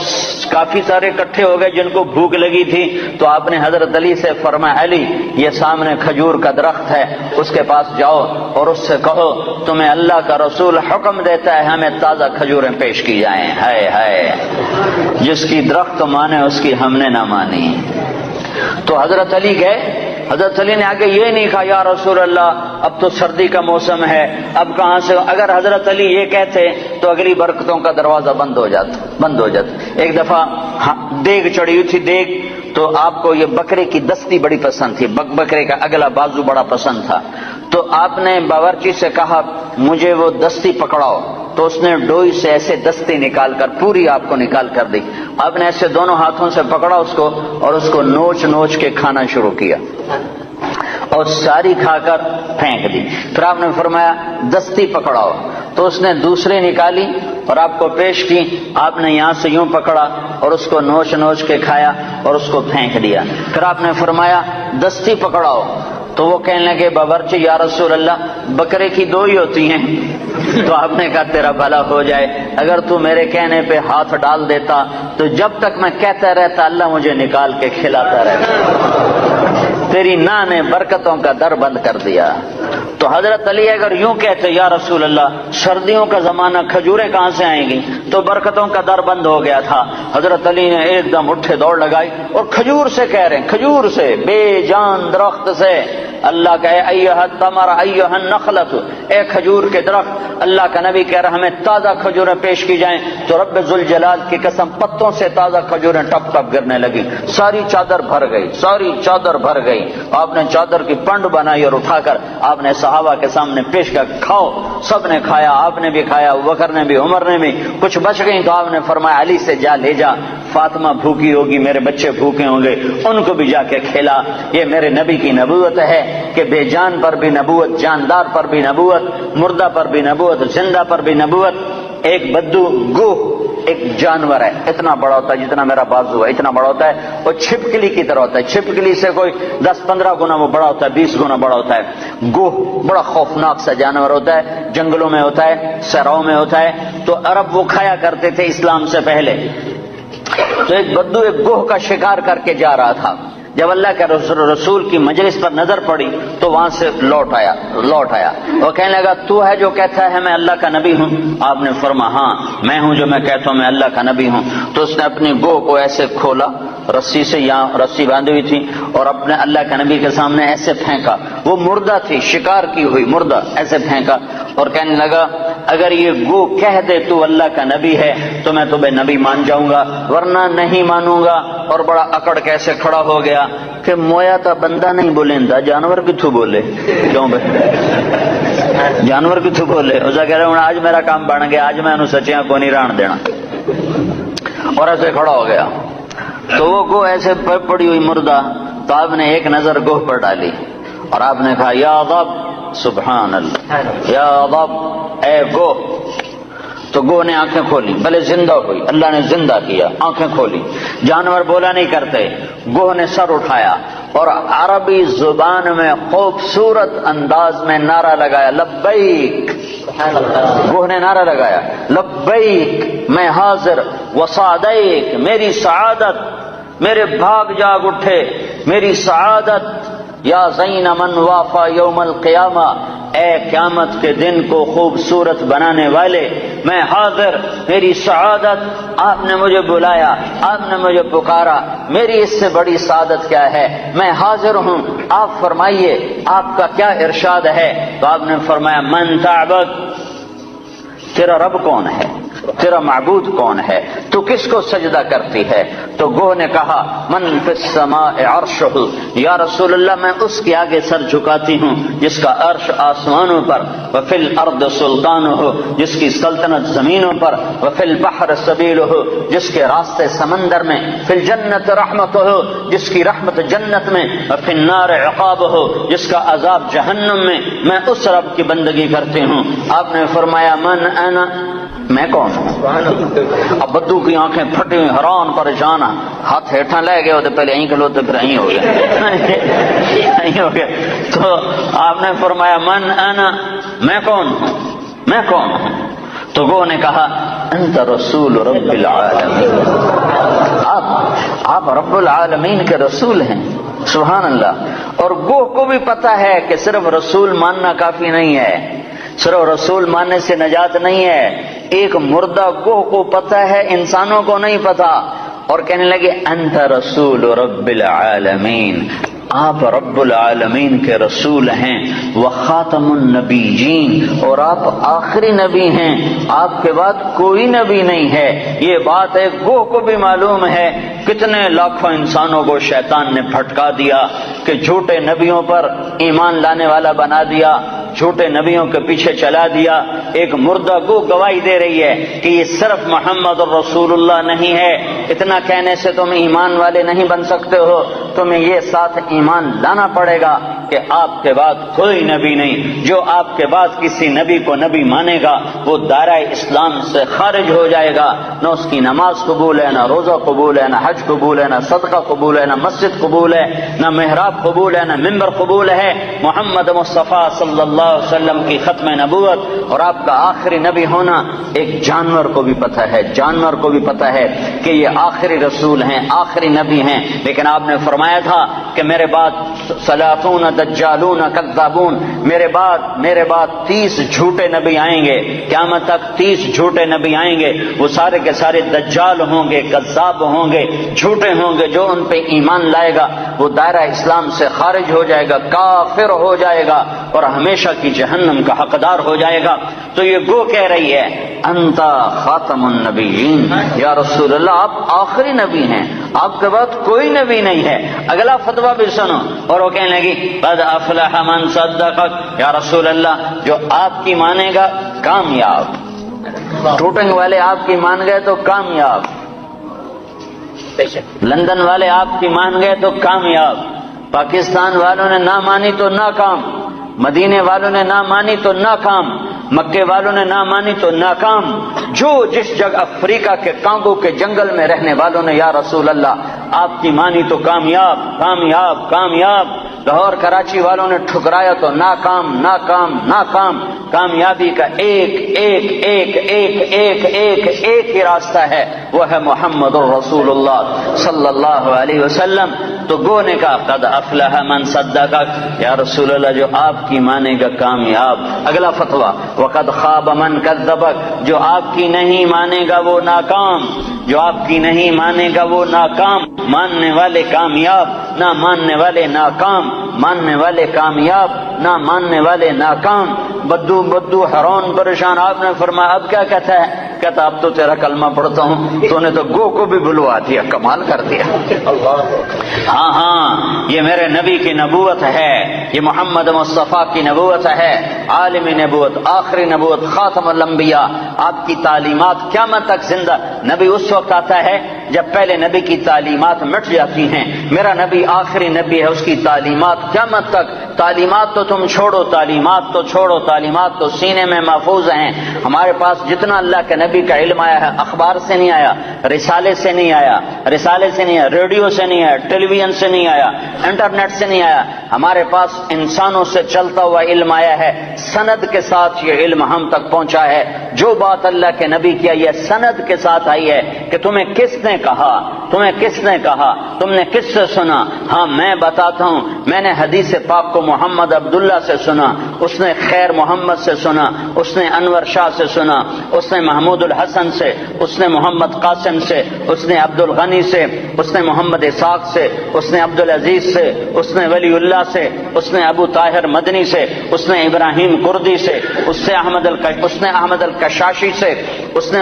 کافی سارے اکٹھے ہو گئے جن کو بھوک لگی تھی، تو آپ نے حضرت علی سے فرمایا علی یہ سامنے کھجور کا درخت ہے، اس کے پاس جاؤ اور اس سے کہو تمہیں اللہ کا رسول حکم دیتا ہے ہمیں تازہ کھجوریں پیش کی جائیں۔ ہائے ہائے، جس کی درخت مانے اس کی ہم نے نہ مانی۔ تو حضرت علی گئے، حضرت علی نے آگے یہ نہیں کہا یا رسول اللہ اب تو سردی کا موسم ہے، اب کہاں سے؟ اگر حضرت علی یہ کہتے تو اگلی برکتوں کا دروازہ بند ہو جاتا۔ ایک دفعہ دیگ چڑھی ہوئی تھی، دیگ تو آپ کو یہ بکرے کی دستی بڑی پسند تھی، بکرے کا اگلا بازو بڑا پسند تھا، تو آپ نے باورچی سے کہا مجھے وہ دستی پکڑاؤ، تو اس نے ڈوئی سے ایسے دستی نکال کر پوری آپ کو نکال کر دی۔ آپ نے ایسے دونوں ہاتھوں سے پکڑا اس کو اور اس کو نوچ کے کھانا شروع کیا اور ساری کھا کر پھینک دی۔ پھر آپ نے فرمایا دستی پکڑاؤ، تو اس نے دوسری نکالی اور آپ کو پیش کی۔ آپ نے یہاں سے یوں پکڑا اور اس کو نوچ کے کھایا اور اس کو پھینک دیا۔ پھر آپ نے فرمایا دستی پکڑاؤ، تو وہ کہنے لگے باورچی یا رسول اللہ بکرے کی دو ہی ہوتی ہیں۔ تو آپ نے کہا تیرا بھلا ہو جائے، اگر تو میرے کہنے پہ ہاتھ ڈال دیتا تو جب تک میں کہتا رہتا اللہ مجھے نکال کے کھلاتا رہتا۔ تیری نا نے برکتوں کا در بند کر دیا۔ تو حضرت علی اگر یوں کہتے یا رسول اللہ سردیوں کا زمانہ کھجوریں کہاں سے آئیں گی، تو برکتوں کا در بند ہو گیا تھا۔ حضرت علی نے ایک دم اٹھے دوڑ لگائی اور کھجور سے کہہ رہے ہیں، کھجور سے، بے جان درخت سے اللہ کہے ایھا التمر ایھا النخلۃ، اے کھجور کے درخت، اللہ کا نبی کہہ رہا ہمیں تازہ کھجوریں پیش کی جائیں، تو رب ذوالجلال کی قسم پتوں سے تازہ کھجوریں ٹپ ٹپ گرنے لگی، ساری چادر بھر گئی۔ آپ نے چادر کی پنڈ بنائی اور اٹھا کر آپ نے صحابہ کے سامنے پیش کر کھاؤ، سب نے کھایا، آپ نے بھی کھایا، ابوبکر نے بھی، عمر نے بھی، کچھ بچ گئی تو آپ نے فرمایا علی سے جا لے جا، فاطمہ بھوکی ہوگی، میرے بچے بھوکے ہوں گے، ان کو بھی جا کے کھلا۔ یہ میرے نبی کی نبوت ہے کہ بے جان پر بھی نبوت، جاندار پر بھی نبوت، مردہ پر بھی نبوت، زندہ پر بھی نبوت۔ ایک بدو گوہ ایک جانور ہے، اتنا بڑا ہوتا ہے جتنا میرا بازو ہے، اتنا بڑا ہوتا ہے، وہ چھپکلی کی طرح ہوتا ہے، چھپکلی سے کوئی 10-15 گنا وہ بڑا ہوتا ہے، 20 گنا بڑا ہوتا ہے۔ گوہ بڑا خوفناک سا جانور ہوتا ہے، جنگلوں میں ہوتا ہے، صحراؤں میں ہوتا ہے، تو عرب وہ کھایا کرتے تھے اسلام سے پہلے۔ تو ایک بدو ایک گوہ کا شکار کر کے جا رہا تھا، جب اللہ کے رسول کی مجلس پر نظر پڑی تو وہاں سے لوٹ آیا، وہ کہنے لگا تو ہے جو کہتا ہے میں اللہ کا نبی ہوں؟ آپ نے فرمایا ہاں میں ہوں جو میں کہتا ہوں میں اللہ کا نبی ہوں۔ تو اس نے اپنی گوہ کو ایسے کھولا، رسی سے، یہاں رسی باندھی ہوئی تھی، اور اپنے اللہ کے نبی کے سامنے ایسے پھینکا، وہ مردہ تھی، شکار کی ہوئی مردہ، ایسے پھینکا اور کہنے لگا اگر یہ گوہ کہہ دے تو اللہ کا نبی ہے تو میں تمہیں نبی مان جاؤں گا، ورنہ نہیں مانوں گا۔ اور بڑا اکڑ کیسے کھڑا ہو گیا کہ مویا تا بندہ نہیں بولیندا، جانور کتھوں بولے؟ کیوں بھائی جانور کتھوں بولے؟ اس کہہ رہے ہوں آج میرا کام بن گیا، آج میں انہوں سچیاں کو نہیں ران دینا، اور ایسے کھڑا ہو گیا۔ تو وہ گوہ ایسے پڑی ہوئی مردہ، تو آپ نے ایک نظر گوہ پر ڈالی اور آپ نے کہا یا رب، سبحان اللہ، یا رب، اے گوہ۔ تو گوہ نے آنکھیں کھولی، بھلے زندہ ہوئی، اللہ نے زندہ کیا، آنکھیں کھولی، جانور بولا نہیں کرتے۔ گوہ نے سر اٹھایا اور عربی زبان میں خوبصورت انداز میں نعرہ لگایا لبیک۔ گوہ نے نعرہ لگایا لبیک، میں حاضر، وسعدیک، میری سعادت، میرے بھاگ جاگ اٹھے، میری سعادت، یا زین من وافا یوم القیامہ، اے قیامت کے دن کو خوبصورت بنانے والے، میں حاضر، میری سعادت، آپ نے مجھے بلایا، آپ نے مجھے پکارا، میری اس سے بڑی سعادت کیا ہے؟ میں حاضر ہوں، آپ فرمائیے آپ کا کیا ارشاد ہے؟ تو آپ نے فرمایا من تعبد، تیرا رب کون ہے؟ تیرا معبود کون ہے؟ تو کس کو سجدہ کرتی ہے؟ تو گوہ نے کہا من فی السماء عرشہ، یا رسول اللہ میں اس کے آگے سر جھکاتی ہوں جس کا عرش آسمانوں پر، وفی الارض سلطانہ، جس کی سلطنت زمینوں پر، وفی البحر سبیلہ، جس کے راستے سمندر میں، فی الجنت رحمتہ، جس کی رحمت جنت میں، وفی النار عقابہ، جس کا عذاب جہنم میں اس رب کی بندگی کرتی ہوں۔ آپ نے فرمایا من انا، میں کون ہوں؟ اب بدو کی آنکھیں پھٹی ہوئی، حیران پریشان، ہاتھ ہیٹھاں لے گئے ہوتے، پہلے یہیں کھلوتے پھر یہیں ہو گئے تو آپ نے فرمایا من انا، میں کون ہوں، میں کون ہوں؟ تو وہ نے کہا انت رسول رب العالمین، آپ رب العالمین کے رسول ہیں۔ سبحان اللہ۔ اور گوہ کو بھی پتا ہے کہ صرف رسول ماننا کافی نہیں ہے، صرف رسول ماننے سے نجات نہیں ہے۔ ایک مردہ گوہ کو پتا ہے، انسانوں کو نہیں پتا، اور کہنے لگے انت رسول رب العالمین، آپ رب العالمین کے رسول ہیں، وخاتم النبیین، اور آپ آخری نبی ہیں، آپ کے بعد کوئی نبی نہیں ہے۔ یہ بات ایک گوہ کو بھی معلوم ہے۔ کتنے لاکھوں انسانوں کو شیطان نے پھٹکا دیا کہ جھوٹے نبیوں پر ایمان لانے والا بنا دیا، جھوٹے نبیوں کے پیچھے چلا دیا۔ ایک مردہ گو گواہی دے رہی ہے کہ یہ صرف محمد الرسول اللہ نہیں ہے، اتنا کہنے سے تم ایمان والے نہیں بن سکتے ہو، تمہیں یہ ساتھ ایمان لانا پڑے گا کہ آپ کے بعد کوئی نبی نہیں۔ جو آپ کے بعد کسی نبی کو نبی مانے گا وہ دائرہ اسلام سے خارج ہو جائے گا، نہ اس کی نماز قبول ہے، نہ روزہ قبول ہے، نہ حج قبول ہے، نہ صدقہ قبول ہے، نہ مسجد قبول ہے، نہ محراب قبول ہے، نہ ممبر قبول ہے۔ محمد مصطفیٰ صلی اللہ علیہ وسلم کی ختم نبوت اور آپ کا آخری نبی ہونا ایک جانور کو بھی پتہ ہے، جانور کو بھی پتہ ہے کہ یہ آخری رسول ہیں، آخری نبی ہیں۔ لیکن آپ نے فرمایا تھا کہ میرے بعد ثلاثون دجالون کذابون، میرے بعد 30 جھوٹے نبی آئیں گے، قیامت تک 30 جھوٹے نبی آئیں گے، وہ سارے کے سارے دجال ہوں گے، کذاب ہوں گے، جھوٹے ہوں گے۔ جو ان پہ ایمان لائے گا وہ دائرہ اسلام سے خارج ہو جائے گا، کافر ہو جائے گا اور ہمیشہ کی جہنم کا حقدار ہو جائے گا۔ تو یہ گو کہہ رہی ہے انت خاتم النبیین، یا رسول اللہ آپ آخری نبی ہیں، آپ کے بعد کوئی نبی نہیں ہے۔ اگلا فتویٰ بھی سنو، اور وہ کہنے لگی قد افلح من صدقک، یا رسول اللہ جو آپ کی مانے گا کامیاب، ٹوٹنگ والے آپ کی مان گئے تو کامیاب، لندن والے آپ کی مان گئے تو کامیاب، پاکستان والوں نے نہ مانی تو ناکام، مدینے والوں نے نہ مانی تو ناکام، مکے والوں نے نہ مانی تو ناکام، جو جس جگہ افریقہ کے کانگو کے جنگل میں رہنے والوں نے یا رسول اللہ آپ کی مانی تو کامیاب کامیاب کامیاب، لاہور کراچی والوں نے ٹھکرایا تو ناکام ناکام ناکام۔ کامیابی کا ایک ایک ایک ایک ایک ایک ایک ہی راستہ ہے، وہ ہے محمد الرسول اللہ صلی اللہ علیہ وسلم۔ تو گو نے کہا قد افلح من صدقک، یا رسول اللہ جو آپ کی مانے گا کامیاب۔ اگلا فتویٰ وقد خواب من کذبک، جو آپ کی نہیں مانے گا وہ ناکام، جو آپ کی نہیں مانے گا وہ ناکام۔ ماننے والے کامیاب، نہ ماننے والے ناکام، ماننے والے کامیاب، نہ ماننے والے ناکام۔ بدو حیران پریشان۔ آپ نے فرمایا اب کیا کہتا ہے؟ کہتا اب تو تیرا کلمہ پڑھتا ہوں، تو نے تو گو کو بھی بلوا دیا، کمال کر دیا۔ ہاں یہ میرے نبی کی نبوت ہے، یہ محمد مصطفیٰ کی نبوت ہے، عالم نبوت، آخری نبوت، خاتم الانبیاء۔ آپ کی تعلیمات قیامت تک زندہ۔ نبی اس وقت آتا ہے جب پہلے نبی کی تعلیمات مٹ جاتی ہیں، میرا نبی آخری نبی ہے، اس کی تعلیمات قیامت تک۔ تعلیمات تو تم چھوڑو، تعلیمات تو چھوڑو، تعلیمات تو سینے میں محفوظ ہیں۔ ہمارے پاس جتنا اللہ کے نبی کا علم آیا ہے اخبار سے نہیں آیا، رسالے سے نہیں آیا، ریڈیو سے نہیں آیا، ٹیلی ویژن سے نہیں آیا، انٹرنیٹ سے نہیں آیا، ہمارے پاس انسانوں سے چلتا ہوا علم آیا ہے، سند کے ساتھ یہ علم ہم تک پہنچا ہے۔ جو بات اللہ کے نبی کی یہ سند کے ساتھ آئی ہے کہ تمہیں کس نے کہا، تمہیں کس نے کہا، تم نے کس سے سنا؟ ہاں میں بتاتا ہوں میں نے حدیث پاک کو محمد عبداللہ سے سنا، اس نے خیر محمد سے سنا، اس نے انور شاہ سے سنا، اس نے محمود الحسن سے، اس نے محمد قاسم سے، اس نے عبد الغنی سے، اس نے محمد اسحاق سے، اس نے عبد العزیز سے، اس نے ولی اللہ سے، اس نے ابو طاہر مدنی سے، اس نے ابراہیم کردی سے، اس نے احمد الکشاشی سے، اس نے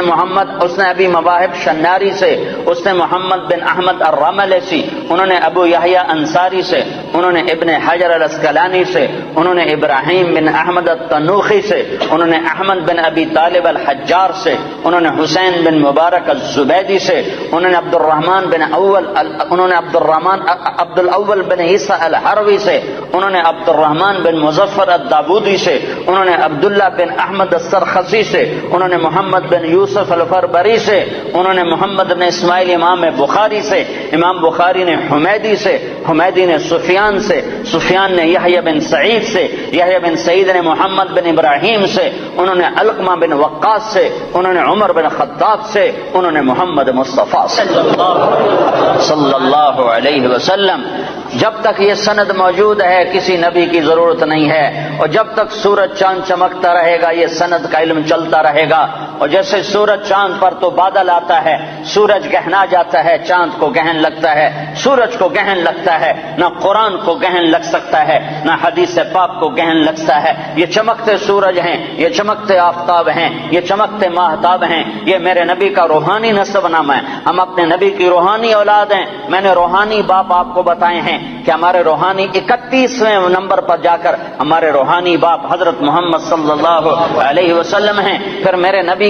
ابی مواہب شناری سے، اس نے محمد بن احمد الرملسی، انہوں نے ابو یحییٰ انصاری سے، انہوں نے ابن حجر الاسقلانی سے، انہوں نے ابراہیم بن احمد التنوخی سے، انہوں نے احمد بن ابی طالب الحجار سے، انہوں نے حسین بن مبارک الزبیدی سے، انہوں نے عبد الاول بن عیسیٰ الحروی سے، انہوں نے عبد الرحمن بن مظفر الدابودی سے، انہوں نے عبداللہ بن احمد السرخسی سے، انہوں نے محمد بن یوسف الفربری سے، انہوں نے محمد بن اسماعیل امام بخاری سے، امام بخاری نے حمیدی سے، حمیدی نے سفیان سے، سفیان نے یحییٰ بن سعید سے، یحییٰ بن سعید نے محمد بن ابراہیم سے، انہوں نے علقمہ بن وقاص سے، انہوں نے عمر بن خطاب سے، انہوں نے محمد مصطفیٰ صلی اللہ علیہ وسلم۔ جب تک یہ سند موجود ہے کسی نبی کی ضرورت نہیں ہے، اور جب تک سورج چاند چمکتا رہے گا یہ سند کا علم چلتا رہے گا۔ اور جیسے سورج چاند پر تو بادل آتا ہے، سورج گہنا جاتا ہے، چاند کو گہن لگتا ہے، سورج کو گہن لگتا ہے، نہ قرآن کو گہن لگ سکتا ہے، نہ حدیث پاک کو گہن لگتا ہے۔ یہ چمکتے سورج ہیں، یہ چمکتے آفتاب ہیں، یہ چمکتے ماہتاب ہیں، یہ میرے نبی کا روحانی نسب نامہ ہے۔ ہم اپنے نبی کی روحانی اولاد ہیں۔ میں نے روحانی باپ آپ کو بتائے ہیں کہ ہمارے روحانی 31ویں نمبر پر جا کر ہمارے روحانی باپ حضرت محمد صلی اللہ علیہ وسلم ہیں۔ پھر میرے نبی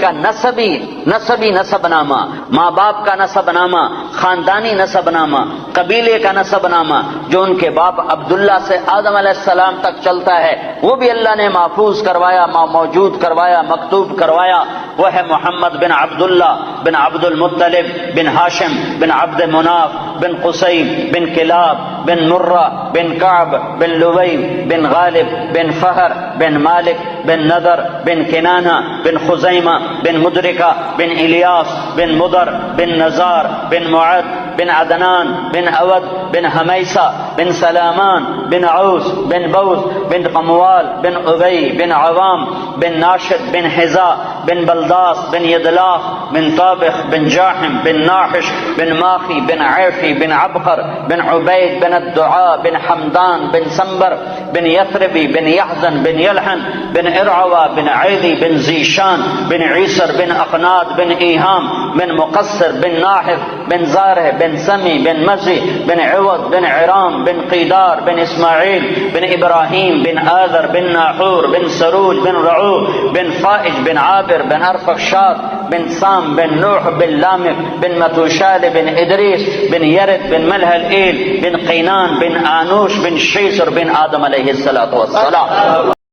کا نسبی نسب نامہ، ماں باپ کا نسب نامہ، خاندانی نسب نامہ، قبیلے کا نسب نامہ، جو ان کے باپ عبداللہ سے آدم علیہ السلام تک چلتا ہے، وہ بھی اللہ نے محفوظ کروایا، موجود کروایا، مکتوب کروایا۔ وہ ہے محمد بن عبداللہ بن عبد المطلب بن ہاشم بن عبد مناف بن قصی بن کلاب بن مرہ بن کعب بن لوی بن غالب بن فہر بن مالک بن نضر بن کنانہ بن خزیمہ بن مدرکہ بن الیاس بن مضر بن نزار بن معد بن عدنان بن اود بن حمیسہ بن سلامان بن عوس بن بوز بن قموال بن ابی بن عوام بن ناشد بن حذا بن بلداس بن یدلاف بن طابخ بن جاحم بن ناحش بن ماخی بن عیفی بن عبقر بن عبید بن الدعاء بن حمدان بن سنبر بن یثربی بن یحزن بن یلحن بن ارعوى بن عیدی بن زیشان بن عیسر بن اقناد بن ایہام بن مقصر بن ناحف بن زارہ بن سمی بن مزی بن عوض بن عرام بن قیدار بن اسماعیل بن ابراہیم بن آذر بن ناحور بن سروج بن رعو بن فائج بن عابر بن ارفخشاد بن سام بن نوح بن لامق بن متوشال بن ادریس بن یرد بن ملح الایل بن قینان بن آنوش بن شیسر بن آدم علیہ السلام